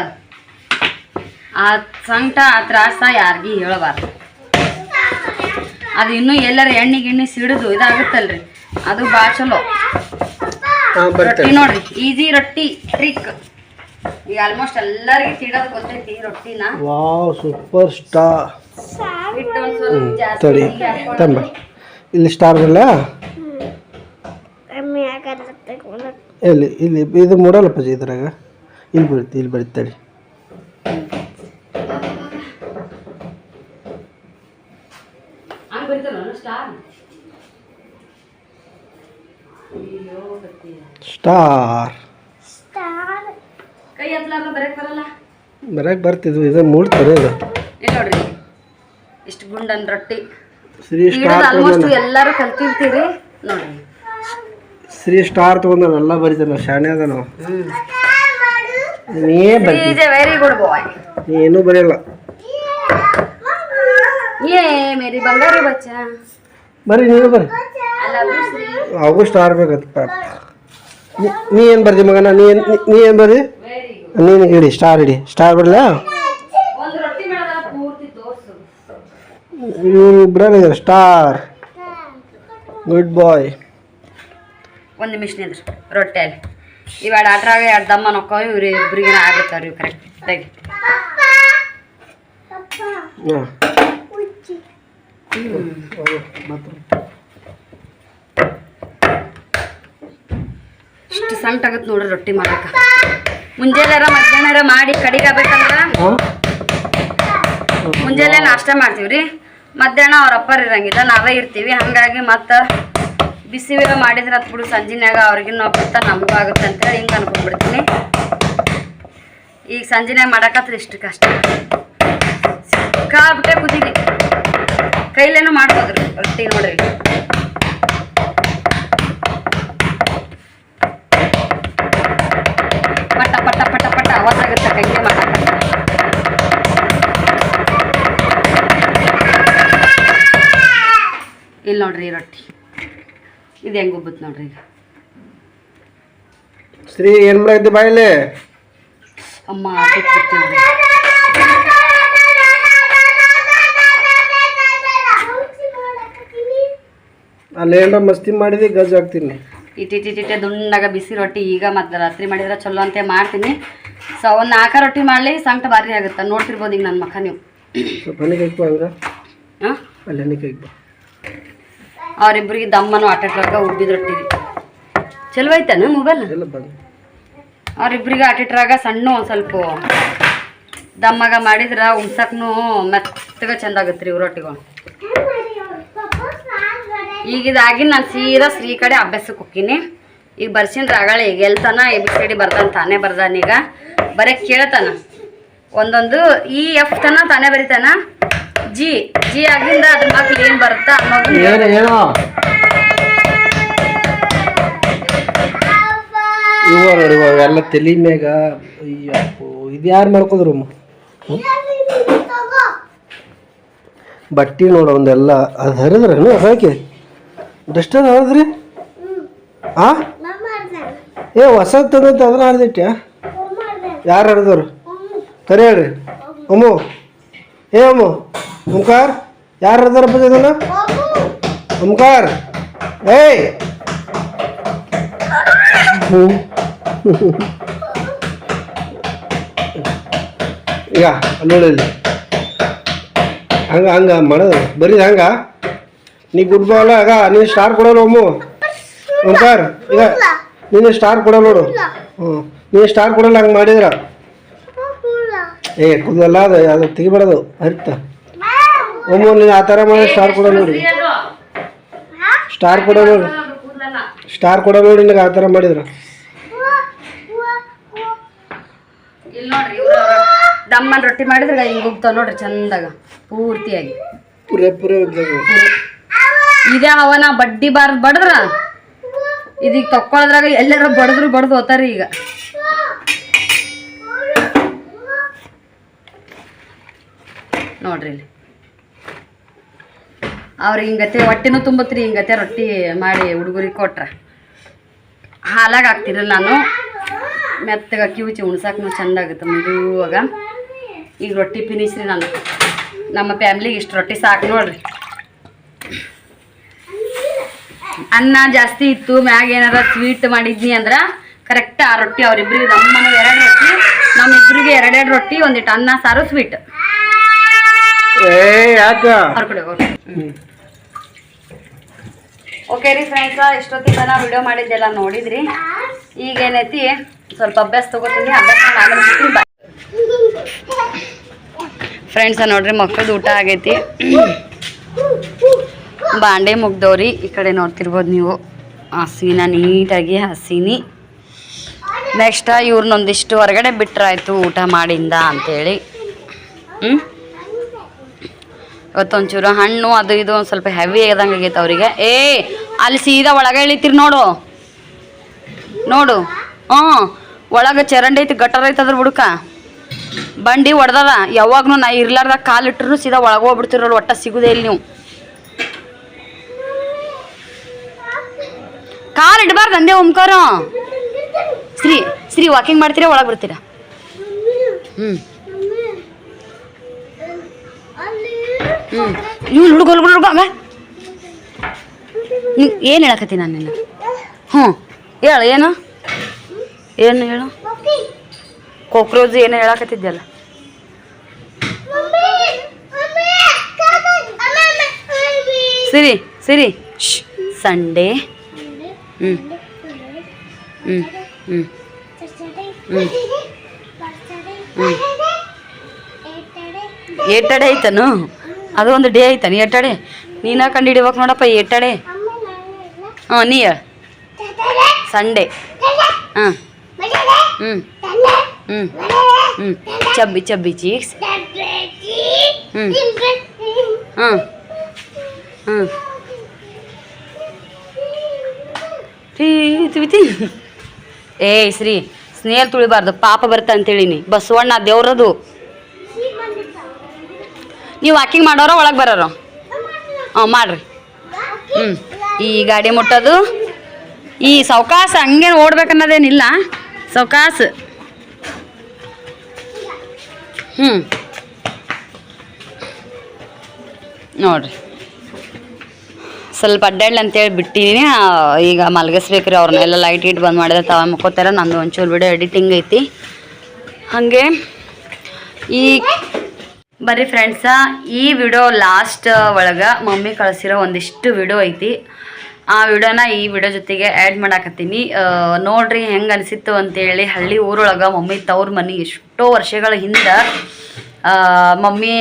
ಆ ಸಂಕಟ ಆ ತ್ರಾಸ ಯಾರಿಗೂ ಹೇಳಬಾರ್ದು. ಅದು ಇನ್ನೂ ಎಲ್ಲರ ಎಣ್ಣೆ ಸಿಡಿದು ಇದಾಗುತ್ತಲ್ರಿ, ಅದು ಭಾಳ ಚಲೋ. ರೊಟ್ಟಿ ನೋಡ್ರಿ, ಈಸಿ ರೊಟ್ಟಿ ಟ್ರಿಕ್. ಈಗ ಆಲ್ಮೋಸ್ಟ್ ಎಲ್ಲರಿಗೂ ತಿಡೋದು ಗೊತ್ತೈತಿ ರೊಟ್ಟಿನ. Wow super star. ಹಿಟ್ಟು ಒಂದು ಸ್ವಲ್ಪ ಜಾಸ್ತಿ ಇಲ್ಲಿ ಸ್ಟಾರ್ ಇಲ್ಲ. ಇಲ್ಲಿ ಇಲ್ಲಿ ಇದು ಮೂಡಲ್ಲ ಪಜಿ ಇದ್ರಾಗ. ಇಲ್ಲಿ ಬರೀತಾಳೆ. ಸ್ಟಾರ್ ಕೈ ಹತ್ಲಾರ್ದು ಬರಕ್ ಬರಲ್ಲ. ಬರಕ್ ಬರ್ತಿದ್ವು, ಇದು ಮೂಡ್ತಾರೆ. ಇದು ನೋಡ್ರಿ ಇಷ್ಟು ಗುಂಡನ್ ರೊಟ್ಟಿ. ಶ್ರೀ ಸ್ಟಾರ್ ಆಲ್ಮೋಸ್ಟ್ ಎಲ್ಲರೂ ಕಲ್ತಿರ್ತೀರಿ ನೋಡ್ರಿ. ಶ್ರೀ ಸ್ಟಾರ್ ತಗೊಂಡ ಎಲ್ಲ ಬರೀತಾರೆ. ನಾವು ಶಾಣೆ ಅದ ನಾವು. ನೀ ವೆರಿ ಗುಡ್ ಬಾಯ್. ನೀನು ಬರೆಯಲ್ಲ. ಏ ಮೇರಿ ಬಂಗಾರಿ ಬಚ್ಚ ಬರ್ರಿ ನೀವು ಬರ್ರಿ ಅವು ಸ್ಟಾರ್ ಬೇಕತ್ತ ನೀ ಏನು ಬರ್ದಿ ಮಗನ ನೀ ಏನು ಬರ್ದಿ ನೀನು ಇಡಿ ಸ್ಟಾರ್ ಬಿಡಲ್ಲ ಇವ್ರಿಬ್ರ ಸ್ಟಾರ್ ಗುಡ್ ಬಾಯ್. ಒಂದು ನಿಮಿಷ ನಿಂದ್ರಿ ರೊಟ್ಟೆ ಅಲ್ಲಿ ಇವೆರಡು ಆಟ್ರಾಗ ಎರಡು ದಮ್ಮ ನೋಕ್ಕೋ ಇವ್ರು ಇಬ್ಬರಿಗೆ ಆಗುತ್ತಾರೆ ಇವು ಕರೆಕ್ಟಾಗಿ. ಇಷ್ಟು ಸಂಟ್ ಆಗತ್ತೆ ನೋಡ್ರಿ ರೊಟ್ಟಿ ಮಾಡಕ್ಕೆ. ಮುಂಜಾನೆರ ಮಧ್ಯಾಹ್ನ ಮಾಡಿ ಕಡಿಗೆ ಆಗ್ಬೇಕಂದ್ರೆ ಮುಂಜಾನೆ ನಾಷ್ಟ ಮಾಡ್ತೀವಿ ರೀ, ಮಧ್ಯಾಹ್ನ ಅವ್ರ ಅಪ್ಪರ್ ಇರಂಗಿಲ್ಲ ನಾವೇ ಇರ್ತೀವಿ. ಹಾಗಾಗಿ ಮತ್ತು ಬಿಸಿ ಮಾಡಿದ್ರೆ ಹತ್ತು ಬಿಡು ಸಂಜಿನಾಗ ಅವ್ರಿಗಿನ್ನೂ ಬರ್ತಾ ನಮಗೂ ಆಗುತ್ತೆ ಅಂತೇಳಿ ಹಿಂಗೆ ಅನ್ಕೊಂಡ್ಬಿಡ್ತೀನಿ. ಈಗ ಸಂಜಿನಾಗ ಮಾಡಕತ್ರ ಇಷ್ಟು ಕಷ್ಟ ಸಿಕ್ಕಾಬಿಟ್ಟೆ ಕುದೀನಿ. ಕೈಲೇನು ಮಾಡ್ಬೋದ್ರಿ ರೊಟ್ಟಿ ನೋಡ್ರಿ. ಪಟ ಪಟ ಪಟ ಪಟ ಆವಾಜಾಗುತ್ತೆ ಕೈಲೇ ಮಾಡಕ. ಇಲ್ಲಿ ನೋಡ್ರಿ ರೊಟ್ಟಿ ಇದು ಹೆಂಗೆ ಉಬ್ಬುತ್ತೆ ನೋಡ್ರಿ. ಈಗ ಶ್ರೀ ಏನು ಮಾಡೈತಿ ಬಾಯಿಲೆ ಅಮ್ಮ ಅಲ್ಲೇನ ಮಸ್ತಿ ಮಾಡಿದಿ ಗಜ್ ಆಗ್ತೀನಿ. ಇಟ್ಟಿಟ್ಟಿಟ್ಟೆ ದುಂಡಾಗ ಬಿಸಿ ರೊಟ್ಟಿ ಈಗ ಮತ್ತು ರಾತ್ರಿ ಮಾಡಿದ್ರೆ ಚಲೋ ಅಂತ ಮಾಡ್ತೀನಿ. ಸೊ ಒಂದು 4 ರೊಟ್ಟಿ ಮಾಡಲಿ ಸಂಕಟ ಭಾರಿ ಆಗುತ್ತೆ. ನೋಡ್ತಿರ್ಬೋದು ಈಗ ನನ್ನ ಮಕ್ಕ ನೀವು. ಸ್ವಲ್ಪ ಹನಿ ಕೈಕ್ ಬಾ ಹಂಗ ಹಾಂ ಅಲ್ಲಿ ಹನಿ ಕೈಕ್ ಬಾ. ಅವ್ರಿಬ್ರಿಗೆ ದಮ್ಮನು ಆಟಾಟ್ರಾಗ ಉಬ್ಬಿದ ರೊಟ್ಟಿ ರೀ. ಚಲೋ ಐತನ ಮೊಬೈಲ್ ಎಲ್ಲ ಬಂದು ಅವ್ರಿಬ್ರಿಗೆ ಆಟಿಟ್ರಾಗ ಸಣ್ಣ ಒಂದು ಸ್ವಲ್ಪ ದಮ್ಮಾಗ ಮಾಡಿದ್ರೆ ಉಣ್ಸಕ್ನು ಮೆತ್ತಗ ಚಂದ ಆಗತ್ತೆ ರೀ ಇವು ರೊಟ್ಟಿಗಳು. ಈಗ ಇದಾಗಿನ ನಾನು ಸೀದಾ ಶ್ರೀ ಕಡೆ ಅಭ್ಯಾಸಕ್ಕೆ ಹೋಗ್ತೀನಿ. ಈಗ ಬರ್ಸಿನ ರಾಗಳ ಈಗ ಎಲ್ತಾನ ABCD ಬರ್ತಾನೆ, ತಾನೇ ಬರ್ದಾನೀಗ. ಬರೀ ಕೇಳ್ತಾನ ಒಂದೊಂದು EF ತನ ತಾನೇ ಬರಿತಾನ. ಜಿ ಆಗಿಂದ ಅದ್ರ ಮಕ್ಳು ಏನು ಬರುತ್ತಾ ಅನ್ನೋದು ಇವ ನೋಡಿ ಎಲ್ಲ ತಲೆ ಮ್ಯಾಗ. ಅಯ್ಯಪ್ಪೋ ಇದು ಯಾರು ಮಾಡ್ಕೋದ್ರು ಬಟ್ಟೆ ನೋಡ ಒಂದೆಲ್ಲ ಅದು ಹರಿದ್ರೇನು ಹಾಕಿ ಡಸ್ಟರ್ ಹರಿದ್ರಿ ಆ ಏ ಹೊಸ ತಂದಂತ ಅದನ್ನ ಹರಿದಿಟ್ಟ್ಯಾ? ಯಾರು ಹರಿದವ್ರು ಕರೆ ಹೇಳ್ರಿ. ಅಮ್ಮು ಏ ಅಮ್ಮು ಓಂಕಾರ ಯಾರು ಹರಿದಾರಪ್ಪ ಇದನ್ನ? ಓಂಕಾರ ಏಯ್ ಈಗ ನೋಡಿ ಹಂಗ ಮಾಡೋದು ಬರೀ ಹಂಗ ನೀ ಗುಡ್ ಬಾಲ್ ಆಗ ನೀನು ಸ್ಟಾರ್ ಕೊಡೋಲ್ಲ ಒಮ್ಮು ಓಂಕಾರ. ಈಗ ನೀನು ಸ್ಟಾರ್ ಕೊಡೋಲ್ಲ ನೋಡು. ನೀನು ಸ್ಟಾರ್ ಕೊಡಲ್ಲ ಹಂಗೆ ಮಾಡಿದ್ರ ಏ ಕುದಲ್ಲ ಅದು ತೆಗಿಬೇಡದು ಹರಿತ ಒಮ್ಮು. ನೀನು ಆ ಥರ ಮಾಡಿ ಸ್ಟಾರ್ ಕೊಡೋ ನೋಡಿ. ಸ್ಟಾರ್ ಕೊಡೋ ನೋಡಿ ನಿನಗೆ ಆ ಥರ ಮಾಡಿದ್ರ. ಇಲ್ಲಿ ನೋಡ್ರಿ ಇವ್ರು ದಮ್ಮನ್ ರೊಟ್ಟಿ ಮಾಡಿದ್ರೆ ಹಿಂಗೆ ಉಗ್ತಾವ ನೋಡ್ರಿ ಚಂದಾಗ ಪೂರ್ತಿಯಾಗಿ ಪೂರೇ ಇದೇ ಅವನ ಬಡ್ಡಿ ಬಡದ್ರ ಇದೀಗ ತಕ್ಕೊಳದ್ರಾಗ ಎಲ್ಲಾರ ಬಡ್ದು ಹೋತಾರಿ. ಈಗ ನೋಡ್ರಿ ಇಲ್ಲಿ ಅವ್ರಿಗೆ ಹಿಂಗತೆ ಹೊಟ್ಟೆನೂ ತುಂಬತ್ರಿ. ಹಿಂಗತೆ ರೊಟ್ಟಿ ಮಾಡಿ ಹುಡುಗರಿಗೆ ಕೊಟ್ರ ಹಾಲಾಗ ಹಾಕ್ತಿರಲ್ಲ ನಾನು ಮೆತ್ತಗ ಕಿವುಚಿ ಉಣ್ಸಕ್ಕೂ ಚಂದ ಆಗುತ್ತೆ ಮದುವಾಗ. ಈಗ ರೊಟ್ಟಿ ಫಿನಿಶ್ರಿ ನಾನು ನಮ್ಮ ಫ್ಯಾಮ್ಲಿಗೆ ಇಷ್ಟು ರೊಟ್ಟಿ ಸಾಕು ನೋಡ್ರಿ. ಅನ್ನ ಜಾಸ್ತಿ ಇತ್ತು ಮ್ಯಾಗ ಏನಾರ ಸ್ವೀಟ್ ಮಾಡಿದ್ನಿ ಅಂದ್ರೆ ಕರೆಕ್ಟ್ ಆ ರೊಟ್ಟಿ ಅವ್ರಿಬ್ರಿಗೆ ನಮ್ಮನು 2 ರೊಟ್ಟಿ ನಮ್ಮಿಬ್ರಿಗೆ 2 ರೊಟ್ಟಿ ಒಂದಿಟ್ಟು ಅನ್ನ ಸಾರು ಸ್ವೀಟ್ ಓಕೆ ರೀ ಫ್ರೆಂಡ್ಸ. ಇಷ್ಟೊತ್ತಿಗೆ ನಾನು ವಿಡಿಯೋ ಮಾಡಿದ್ದೆಲ್ಲ ನೋಡಿದ್ರಿ. ಈಗೇನೈತಿ ಸ್ವಲ್ಪ ಅಭ್ಯಾಸ ತಗೋತೀನಿ. ಅಭ್ಯಾಸ ಮಾಡಿ ಫ್ರೆಂಡ್ಸ ನೋಡ್ರಿ ಮಕ್ಕಳದ್ದು ಊಟ ಆಗೈತಿ. ಬಾಂಡೆ ಮುಗ್ದವ್ರಿ. ಈ ಕಡೆ ನೋಡ್ತಿರ್ಬೋದು ನೀವು ಹಸೀನ ನೀಟಾಗಿ ಹಸೀನಿ. ನೆಕ್ಸ್ಟ್ ಇವ್ರನ್ನೊಂದಿಷ್ಟು ಹೊರಗಡೆ ಬಿಟ್ರಾಯ್ತು ಊಟ ಮಾಡಿಂದ ಅಂಥೇಳಿ. ಇವತ್ತೊಂಚೂರು ಹಣ್ಣು ಅದು ಇದು ಒಂದು ಸ್ವಲ್ಪ ಹೆವಿ ಆದಂಗೆ ಆಗೈತೆ ಅವರಿಗೆ. ಅಲ್ಲಿ ಸೀದಾ ಒಳಗೆ ಇಳಿತೀರಿ ನೋಡು ಒಳಗೆ ಚರಂಡಿ ಐತಿ ಗಟ್ಟರ್ ಐತೆ ಅದ್ರ ಬುಡಕ ಬಂಡಿ ಹೊಡೆದದ ಯಾವಾಗ್ನು ನಾ ಇರ್ಲಾರ್ದಾಗ ಕಾಲಿಟ್ರು ಸೀದಾ ಒಳಗೆ ಹೋಗ್ಬಿಡ್ತಿರಲ್ಲ, ಒಟ್ಟ ಸಿಗುದೇ ಇಲ್ಲ ನೀವು. ಕಾಲು ಇಡಬಾರ್ದು ಅಂದೆ ಓಂಕಾರ. ಶ್ರೀ ವಾಕಿಂಗ್ ಮಾಡ್ತೀರಾ ಒಳಗೆ ಬರ್ತೀರಾ? ನೀವು ಹುಡುಗ ಏನು ಹೇಳಕತ್ತಿ ನಾನು ನಿನ್ನ? ಹೇಳು ಏನು ಹೇಳು? ಕಾಕ್ರೋಚ್ ಏನು ಹೇಳಕತ್ತಿದ್ಯಲ್ಲ? ಸಿರಿ ಸಂಡೇ. ಏಟಡೆ ಐತನು? ಅದು ಒಂದು ಡೇ ಐತಾನ ಏಟಡೆ? ನೀನ ಕಂಡು ಹಿಡಿಬೇಕು ನೋಡಪ್ಪ ಏಟಡೆ. ನೀ ಹೇಳ ಸಂಡೇ. ಚಬ್ಬಿ ಚೀಕ್ಸ್. ಶ್ರೀ ಸ್ನೇಹಲ್ ತುಳಿಬಾರ್ದು, ಪಾಪ ಬರ್ತ ಅಂತೇಳಿನಿ. ಬಸವಣ್ಣ ದೇವ್ರದು. ನೀವು ವಾಕಿಂಗ್ ಮಾಡೋರ ಒಳಗೆ ಬರೋರು? ಮಾಡ್ರಿ. ಈ ಗಾಡಿ ಮುಟ್ಟೋದು, ಈ ಸಾವ್ಕಾಸ ಹಂಗೇನು ಓಡ್ಬೇಕನ್ನೋದೇನಿಲ್ಲ, ಸಾವ್ಕಾಸ. ನೋಡ್ರಿ ಸ್ವಲ್ಪ ಅಡ್ಡಾಡ್ಲಿ ಅಂತೇಳಿ ಬಿಟ್ಟಿದ್ದೀನಿ. ಈಗ ಮಲಗಿಸ್ಬೇಕ್ರಿ ಅವ್ರನ್ನೆಲ್ಲ. ಲೈಟ್ ಗಿಟ್ ಬಂದ್ ಮಾಡಿದ್ರೆ ತಾವ ಮುಕ್ಕೋತಾರ. ನಂದು ಒಂಚೂರು ವಿಡಿಯೋ ಎಡಿಟಿಂಗ್ ಐತಿ. ಹಾಗೆ ಈ ಬರ್ರಿ ಫ್ರೆಂಡ್ಸ, ಈ ವಿಡಿಯೋ ಲಾಸ್ಟ್ ಒಳಗೆ ಮಮ್ಮಿ ಕಳಿಸಿರೋ ಒಂದಿಷ್ಟು ವಿಡಿಯೋ ಐತಿ. ಆ ವಿಡಿಯೋನ ಈ ವಿಡಿಯೋ ಜೊತೆಗೆ ಆ್ಯಡ್ ಮಾಡಾಕತ್ತೀನಿ. ನೋಡ್ರಿ ಹೆಂಗೆ ಅನಿಸಿತ್ತು ಅಂತೇಳಿ. ಹಳ್ಳಿ ಊರೊಳಗೆ ಮಮ್ಮಿ ತವ್ರ ಮನೆ ಎಷ್ಟೋ ವರ್ಷಗಳ ಹಿಂದೆ ಮಮ್ಮಿ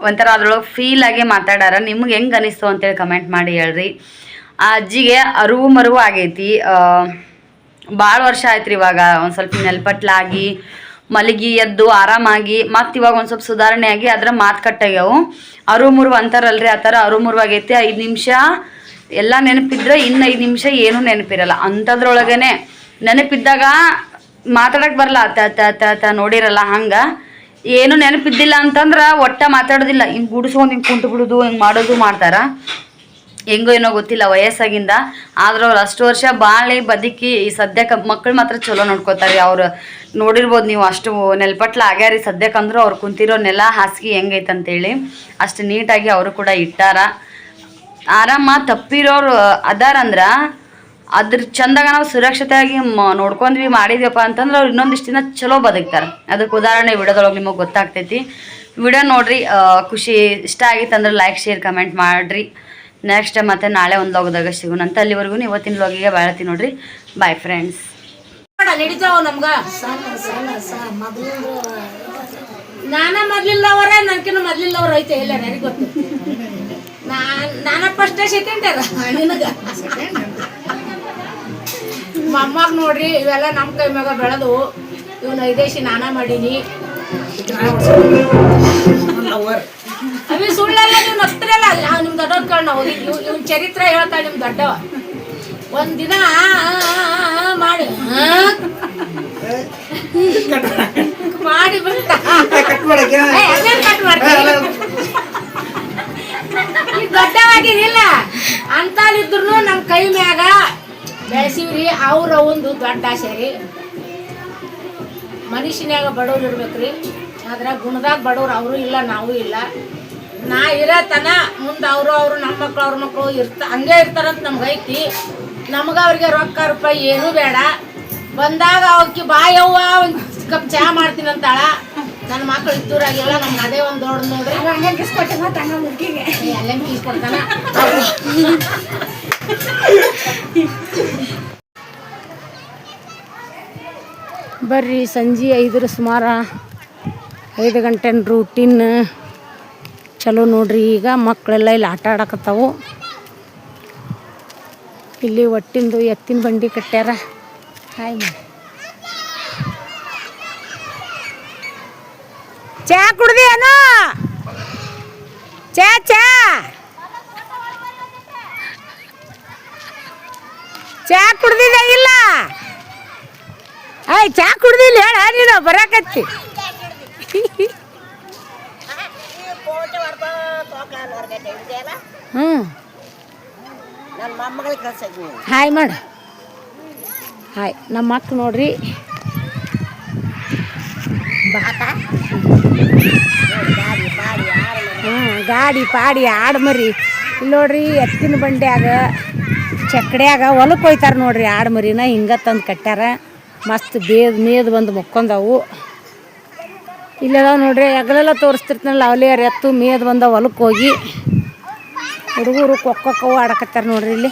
ಒಂಥರ ಅದ್ರೊಳಗೆ ಫೀಲ್ ಆಗಿ ಮಾತಾಡಾರ. ನಿಮ್ಗೆ ಹೆಂಗೆ ಅನಿಸ್ತು ಅಂತೇಳಿ ಕಮೆಂಟ್ ಮಾಡಿ ಹೇಳ್ರಿ. ಆ ಅಜ್ಜಿಗೆ ಅರಿವು ಮರುವು ಆಗೈತಿ. ಭಾಳ ವರ್ಷ ಆಯ್ತು ರೀ. ಇವಾಗ ಒಂದು ಸ್ವಲ್ಪ ನೆಲ್ಪಟ್ಲಾಗಿ ಮಲಗಿ ಎದ್ದು ಆರಾಮಾಗಿ ಮತ್ತು ಇವಾಗ ಒಂದು ಸ್ವಲ್ಪ ಸುಧಾರಣೆ ಆಗಿ ಅದರ ಮಾತು ಕಟ್ಟಾಗ್ಯಾವು. ಅರಿವು ಮುರುವು ಅಂತಾರಲ್ರಿ, ಆ ಥರ ಅರಿವು ಮುರುವು ಆಗೈತಿ. 5 ನಿಮಿಷ ಎಲ್ಲ ನೆನಪಿದ್ರೆ ಇನ್ನು 5 ನಿಮಿಷ ಏನೂ ನೆನಪಿರಲ್ಲ. ಅಂಥದ್ರೊಳಗನೆ ನೆನಪಿದ್ದಾಗ ಮಾತಾಡಕ್ಕೆ ಬರಲ್ಲ. ತ ನೋಡಿರಲ್ಲ, ಹಂಗೆ ಏನು ನೆನಪಿದ್ದಿಲ್ಲ ಅಂತಂದ್ರೆ ಒಟ್ಟ ಮಾತಾಡೋದಿಲ್ಲ. ಹಿಂಗೆ ಗುಡಿಸ್ಕೊಂಡು ಹಿಂಗೆ ಕುಂತು ಬಿಡೋದು, ಹಿಂಗೆ ಮಾಡೋದು ಮಾಡ್ತಾರೆ. ಹೆಂಗೋ ಏನೋ ಗೊತ್ತಿಲ್ಲ ವಯಸ್ಸಾಗಿಂದ. ಆದ್ರೆ ಅವ್ರು ಅಷ್ಟು ವರ್ಷ ಬಾಳಿ ಬದುಕಿ ಈ ಸದ್ಯಕ್ಕೆ ಮಕ್ಕಳು ಮಾತ್ರ ಚಲೋ ನೋಡ್ಕೋತಾರೆ. ಅವ್ರು ನೋಡಿರ್ಬೋದು ನೀವು, ಅಷ್ಟು ನೆಲ್ಪಟ್ಲ ಆಗ್ಯಾರಿ ಸದ್ಯಕ್ಕೆ. ಅಂದ್ರೆ ಅವ್ರು ಕುಂತಿರೋ ನೆಲ ಹಾಸಿಗೆ ಹೆಂಗೈತಂತೇಳಿ ಅಷ್ಟು ನೀಟಾಗಿ ಅವರು ಕೂಡ ಇಟ್ಟಾರ. ಆರಾಮ ತಪ್ಪಿರೋರು ಅದಾರಂದ್ರೆ ಅದ್ರ ಚಂದಾಗ ನಾವು ಸುರಕ್ಷತೆಯಾಗಿ ನೋಡ್ಕೊಂಡ್ವಿ ಮಾಡಿದ್ವಪ್ಪ ಅಂತಂದ್ರೆ ಅವ್ರು ಇನ್ನೊಂದಿಷ್ಟು ದಿನ ಚಲೋ ಬದುಕ್ತಾರೆ. ಅದಕ್ಕೆ ಉದಾಹರಣೆ ವಿಡಿಯೋದೊಳಗೆ ನಿಮಗೆ ಗೊತ್ತಾಗ್ತೈತಿ. ವಿಡಿಯೋ ನೋಡ್ರಿ. ಖುಷಿ ಇಷ್ಟ ಆಗಿತ್ತಂದ್ರೆ ಲೈಕ್ ಶೇರ್ ಕಮೆಂಟ್ ಮಾಡಿರಿ. ನೆಕ್ಸ್ಟ್ ಮತ್ತೆ ನಾಳೆ ಒಂದು ಲಾಗ್ದಾಗ ಸಿಗೋಣಂತ. ಅಲ್ಲಿವರೆಗೂ ಇವತ್ತಿನ ಲಾಗಿಗೆ ಬಾಳತಿ ನೋಡ್ರಿ. Bye friends. ನಡೀತಾವ ನಮ್ಗ. ನಾನ ಮೊದ್ಲಿಲ್ಲವರ ನನ್ಕಿನ್ನ ಮೊದ್ಲಿಲ್ಲವ್ರ ಐತೆ ಇಲ್ಲ ಯಾರಿಗೆ ಗೊತ್ತು. ನಾನ ಫಸ್ಟ್ ಸೆಕೆಂಡ್ ಅದ ನಿನಗ. ಮೊಮ್ಮಗ ನೋಡ್ರಿ ಇವೆಲ್ಲ ನಮ್ಮ ಕೈ ಮ್ಯಾಗ ಬೆಳೆದು ಇವ್ನ ಐದೇಶಿ ನಾನ ಮಾಡೀನಿ. ಅವಿ ಸುಳ್ಳೆಲ್ಲ ನೀವು ನಗ್ತಿರಲ್ಲ. ನಿಮ್ ದೊಡ್ಡವ್ರ ಕೇಳ ನಾವು ಇವ್ನ ಚರಿತ್ರೆ ಹೇಳ್ತಾಳೆ ನಿಮ್ ದೊಡ್ಡವ. ಒಂದಿನ ಮಾಡಿ ಮಾಡಿ ಬಿಟ್ಟ ಕಟ್ ಮಾಡ್ತೀನಿ. ದೊಡ್ಡವಾಗಿರಿಲ್ಲ ಅಂತಲ್ಲಿದ್ರು ನಮ್ಮ ಕೈ ಮ್ಯಾಗ ಬೆಳೆಸಿವ್ರಿ. ಅವ್ರ ಒಂದು ದೊಡ್ಡ ಆಸೆ ರೀ. ಮನುಷ್ಯನ್ಯಾಗ ಬಡವ್ರು ಇರ್ಬೇಕ್ರಿ. ಆದ್ರೆ ಗುಣದಾಗ ಬಡವ್ರು ಅವರು ಇಲ್ಲ, ನಾವು ಇಲ್ಲ. ನಾ ಇರತನ ಮುಂದೆ ಅವರು ನಮ್ಮ ಮಕ್ಳು ಅವ್ರ ಮಕ್ಕಳು ಹಂಗೆ ಇರ್ತಾರಂತ ನಮ್ಗೆ ಐತಿ. ನಮ್ಗೆ ಅವ್ರಿಗೆ ರೊಕ್ಕ ರೂಪಾಯಿ ಏನೂ ಬೇಡ. ಬಂದಾಗ ಅವಕ್ಕೆ ಬಾಯವ್ವ ಒಂದು ಕಪ್ ಚಹಾ ಮಾಡ್ತೀನಿ ಅಂತಾಳ. ನನ್ನ ಮಕ್ಳು ಇದ್ದೂರಾಗೆಲ್ಲ ನಮ್ಗೆ ಅದೇ ಒಂದು ದೊಡ್ಡ ನೋಡ್ರಿ ಹಂಗೆ ಕಿಸ್ಕೊಟ್ಟಿನ ತಂಗ ಮುಗಿಗೆ ಎಲ್ಲ ಕಿಸ್ಕೊಡ್ತಾನ. ಬರ್ರಿ ಸಂಜೆ 5 ಸುಮಾರು 5 ಗಂಟೆ ರೂಟೀನ್ ಚಲೋ ನೋಡ್ರಿ. ಈಗ ಮಕ್ಕಳೆಲ್ಲ ಇಲ್ಲಿ ಆಟ ಆಡಕತ್ತಾವು. ಇಲ್ಲಿ ಒಟ್ಟಿಂದು ಎತ್ತಿನ ಬಂಡಿ ಕಟ್ಟ್ಯಾರ. ಹಾಯ್ ಚಾ ಕುಡ್ದಿ ಏನೋ? ಚಾ ಚಾ ಚಾ ಕುಡ್ದಿದ್ದ ಇಲ್ಲ? ಆಯ್ ಚಾ ಕುಡ್ದಿಲ್ಲ ಹೇಳ ನೀನು ಬರಾಕತ್ತಿ. ಹ್ಞೂ ನನ್ನ ಮೊಮ್ಮಗಳಿಗೆ ಕಳ್ಸಿದ್ವಿ. ಹಾಯ್ ಮಾಡು. ಹಾಯ್ ನಮ್ಮ ಮಕ್ಳು ನೋಡ್ರಿ ಗಾಡಿ ಪಾಡಿ ಆಡ್ಮರಿ ಇಲ್ಲಿ ನೋಡ್ರಿ ಎತ್ತಿನ ಬಂಡ್ಯಾಗ ಚಕ್ಕಡ್ಯಾಗ ಹೊಲಕ್ಕೆ ಹೋಯ್ತಾರೆ ನೋಡ್ರಿ ಆಡ್ಮರಿನ ಹಿಂಗೆ ತಂದು ಕಟ್ಟ್ಯಾರ. ಮಸ್ತ್ ಮೇದ್ ಬಂದು ಮುಕ್ಕೊಂಡವು. ಇಲ್ಲೆಲ್ಲ ನೋಡ್ರಿ ಹಗಲೆಲ್ಲ ತೋರಿಸ್ತಿರ್ತಾನಲ್ಲ ಅವಲಿಯರ್ ಎತ್ತು ಮೇದ್ ಬಂದ ಹೊಲಕ್ಕೆ ಹೋಗಿ ಹುಡುಗರು ಕೊಕ್ಕವು ಆಡಕತ್ತಾರ ನೋಡ್ರಿ ಇಲ್ಲಿ.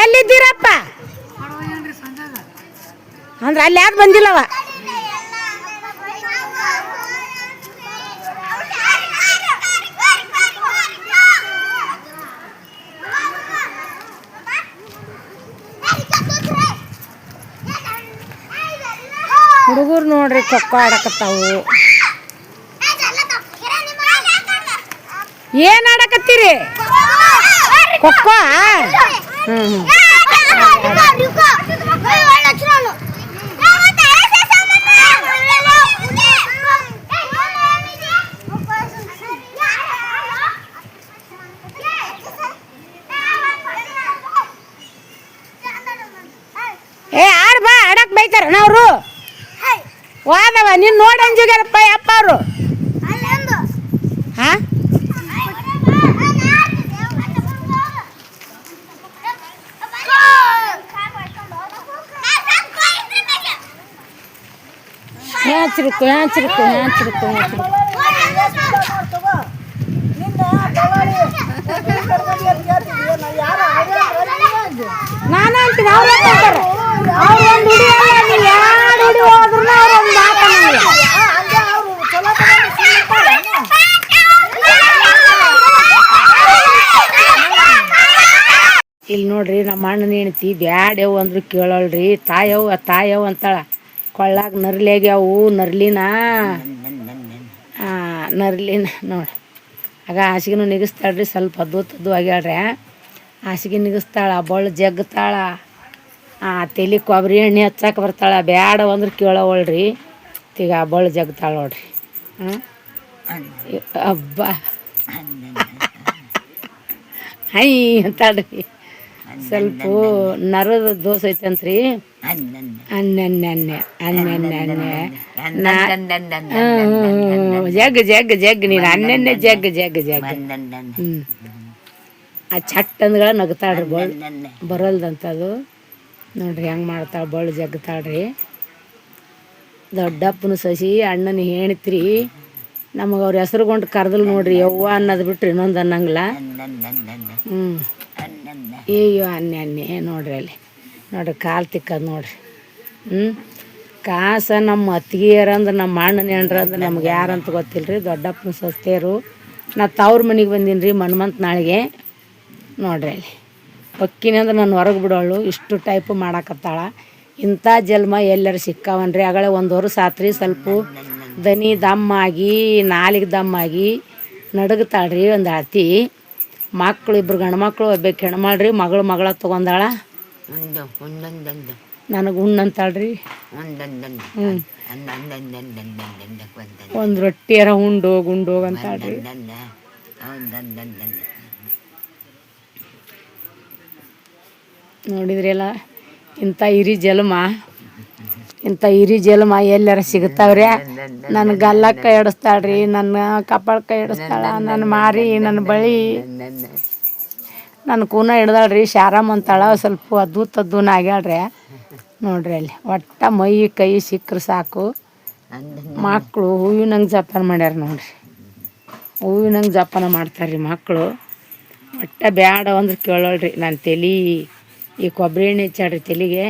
ಎಲ್ಲಿದ್ದೀರಪ್ಪ ಅಂದ್ರೆ ಅಲ್ಲಿ ಯಾಕೆ ಬಂದಿಲ್ಲವ? ಹುಡುಗರು ನೋಡ್ರಿ ಕೊಕ್ಕೋ ಆಡಕತ್ತಾವು. ಏನ್ ಆಡಕತ್ತೀರಿ? ಕೊಕ್ಕೋ. ಏ ಆಡ್ ಬಾ, ಆಡಕ್ ಬೈತಾರ ಅವ್ರು. ವಾದವ ನೀನ್ ನೋಡಿ ಅಂಜುಗ್ಯಾರಪ್ಪ ಅಪ್ಪ ಅವರು. ಹಾ ಹ್ಯಾಂಚಿರುಕು ಹ್ಯಾಂಚಿರುಕು ಹ್ಯಾಂಚಿರುಕು ಹ್ಯಾಂಚಿರುಕು. ನಾನು ಅಂತೀನಿ ಅವ್ರು ಹೇಳ್ತಾರೆ ಅವ್ರು ಒಂದು ಹುಡಿ ಅಲ್ಲ, ನೀವು ಎರಡು ಹುಡಿ ಹೋದ್ರು ಅವ್ರು ಒಂದು ಮಾತಾಡಲ್ಲ. ಇಲ್ಲಿ ನೋಡ್ರಿ ನಮ್ಮ ಅಣ್ಣನ ಹೆಣ್ತಿ ಬ್ಯಾಡ್ಯವು ಅಂದ್ರೆ ಕೇಳಲ್ರಿ. ತಾಯವ್ ಅಂತಾಳ. ಕೊಳ್ಳಾಗ ನರ್ಲಿಯಾಗ್ಯಾವು. ನರ್ಲಿನ ನೋಡಿ ಆಗ ಹಾಸಿಗೆನೂ ನಿಗಿಸ್ತಾಳ್ರಿ. ಸ್ವಲ್ಪ ಅದ್ದು ಆಗ್ಯಾಳ್ರಿ. ಹಾಸಿಗೆ ನಿಗಿಸ್ತಾಳ, ಬಳ್ಳು ಜಗ್ತಾಳ, ತಲೆ ಕೊಬ್ಬರಿ ಎಣ್ಣೆ ಹಚ್ಚಕ್ಕೆ ಬರ್ತಾಳ. ಬ್ಯಾಡ ಅಂದ್ರೆ ಕೇಳವಳ್ರಿ. ಈಗ ಬಳ್ಳು ಜಗ್ತಾಳ ನೋಡ್ರಿ. ಹಬ್ಬ ಹೈ ಅಂತಾಳ್ರಿ. ಸ್ವಲ್ಪ ನರದ ದೋಸೆ ಐತಂತ್ರಿ. ಜಗ್ ನೀನು ಅನ್ನೆನ್ನೆ ಜಗ್ ಆ ಚಟ್ ಅಂದ್ಗಳ ನಗ್ತಾಳ್ರಿ. ಬರಲ್ದಂಥದ್ದು ನೋಡ್ರಿ ಹೆಂಗೆ ಮಾಡ್ತಾಳೆ. ಬಳ್ಳು ಜಗ್ತಾಳ್ರಿ. ದೊಡ್ಡಪ್ಪನ ಸಸಿ ಅಣ್ಣನ ಹೆಣ್ತ್ರಿ. ನಮಗೆ ಅವ್ರ ಹೆಸ್ರುಗೊಂಡು ಕರ್ದಲ್ ನೋಡ್ರಿ. ಯವ್ವ ಅನ್ನೋದು ಬಿಟ್ರಿ ಇನ್ನೊಂದು ಅನ್ನಂಗಿಲ್ಲ. ಅಯ್ಯೋ ಅನ್ನೆ ನೋಡ್ರಿ. ಅಲ್ಲಿ ನೋಡ್ರಿ ಕಾಲು ತಿಕ್ಕದು ನೋಡ್ರಿ. ಕಾಸ ನಮ್ಮ ಅತ್ತಿಗೆಯರಂದ್ರೆ ನಮ್ಮ ಅಣ್ಣನ ಹೆಣ್ರ ಅಂದ್ರೆ ನಮ್ಗೆ ಯಾರಂತ ಗೊತ್ತಿಲ್ಲ ರೀ. ದೊಡ್ಡಪ್ಪನ ಸಸ್ತೆಯರು. ನಾ ತವ್ರ ಮನೆಗೆ ಬಂದೀನಿ ರೀ ಮನ್ಮಂತ ನಾಳೆಗೆ. ನೋಡ್ರಿ ಅಲ್ಲಿ ಪಕ್ಕಿನ ಅಂದ್ರೆ ನಾನು ಹೊರಗೆ ಬಿಡೋಳು. ಇಷ್ಟು ಟೈಪು ಮಾಡಾಕತ್ತಾಳ. ಇಂಥ ಜನ್ಮ ಎಲ್ಲರೂ ಸಿಕ್ಕಾವನ್ರಿ. ಆಗಳೇ 1 ವರ್ಷ ಆತ್ರಿ. ಸ್ವಲ್ಪ ದನಿ ದಮ್ಮಾಗಿ ನಾಲಿಗೆ ದಮ್ಮಾಗಿ ನಡಗತಾಳ್ರಿ. ಒಂದು ಅತಿ ಮಕ್ಕಳು 2 ಗಂಡು ಮಕ್ಕಳು, ಒಬ್ಬಾಕಿ ಹೆಣ್ಮಾಳ್ರಿ. ಮಗಳ ತೊಗೊಂಡಾಳ. ನನಗೆ ಉಣ್ಣಂತಾಳ್ರಿ. ಒಂದು ರೊಟ್ಟಿಯಾರ ಉಂಡು ಅಂತಾಳ್ರಿ. ನೋಡಿದ್ರಲ್ಲ ಇಂಥ ಹಿರಿ ಜನ್ಮ ಎಲ್ಲಾರ ಸಿಗುತ್ತಾವ್ರಿ. ನನ್ನ ಗಲ್ಲಕ್ಕ ಎಡಿಸ್ತಾಳ್ರಿ. ನನ್ನ ಕಪಾಳಕ್ಕ ಎಡಿಸ್ತಾಳ. ನನ್ನ ಮಾರಿ, ನನ್ನ ಬಳಿ, ನನ್ನ ಕೂನ ಹಿಡ್ದಾಳ್ರಿ. ಶಾರಮ್ಮ ಅಂತಾಳ. ಸ್ವಲ್ಪ ಅದ್ದೂನ ಆಗ್ಯಾಳ್ರಿ. ನೋಡ್ರಿ ಅಲ್ಲಿ ಒಟ್ಟ ಮೈ ಕೈ ಸಿಕ್ಕರೆ ಸಾಕು. ಮಕ್ಕಳು ಹೂವಿನಂಗೆ ಜಪಾನ ಮಾಡ್ಯಾರ ನೋಡ್ರಿ. ಹೂವಿನಂಗೆ ಜಪಾನ ಮಾಡ್ತಾರ್ರಿ ಮಕ್ಕಳು. ಒಟ್ಟ ಬ್ಯಾಡ ಅಂದ್ರೆ ಕೇಳೋಳ್ರಿ. ನಾನು ಈ ಕೊಬ್ಬರಿ ಎಣ್ಣೆ ಹಚ್ಚಾಡ್ರಿ ತಲೆಗೆ.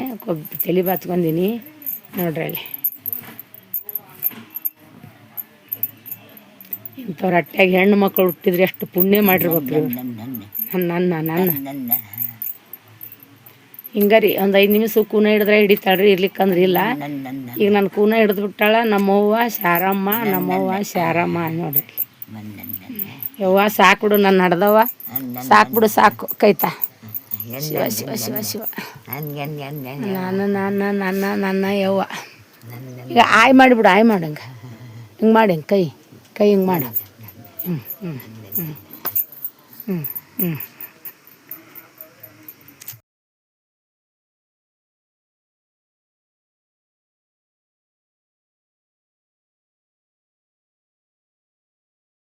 ತಲೆ ಬಾಚ್ಕೊಂಡೀನಿ ನೋಡ್ರಿ. ಅಲ್ಲಿ ಇಂಥವ್ರ ಅಟ್ಟ್ಯಾಗ ಹೆಣ್ಣು ಮಕ್ಕಳು ಹುಟ್ಟಿದ್ರೆ ಎಷ್ಟು ಪುಣ್ಯ ಮಾಡಿರ್ಬೇಕು. ನನ್ನ ಹಿಂಗಾರಿ ಒಂದು 5 ನಿಮಿಷ ಕೂನ ಹಿಡಿದ್ರೆ ಹಿಡಿತಾಳ್ರಿ. ಇರ್ಲಿಕ್ಕಂದ್ರೆ ಇಲ್ಲ. ಈಗ ನನ್ನ ಕೂನ ಹಿಡಿದು ಬಿಟ್ಟಾಳ ನಮ್ಮವ್ವ ಶಾರಮ್ಮ ನೋಡ್ರಿ. ಯವ್ವ ಸಾಕ್ಬಿಡು ನನ್ನ ನಡ್ದವ. ಸಾಕ್ಬಿಡು ಸಾಕು ಕೈತಾ. ಶಿವ ಶಿವ ಶಿವ ಶಿವ ನನ್ನ ಯವ್ವ ಈಗ ಆಯ್ ಮಾಡಿಬಿಡು ಆಯ್ ಮಾಡಂಗೆ ಹಿಂಗೆ ಮಾಡಿ ಕೈ ಹಿಂಗೆ ಮಾಡು ಹ್ಞೂ ಹ್ಞೂ ಹ್ಞೂ ಹ್ಞೂ ಹ್ಞೂ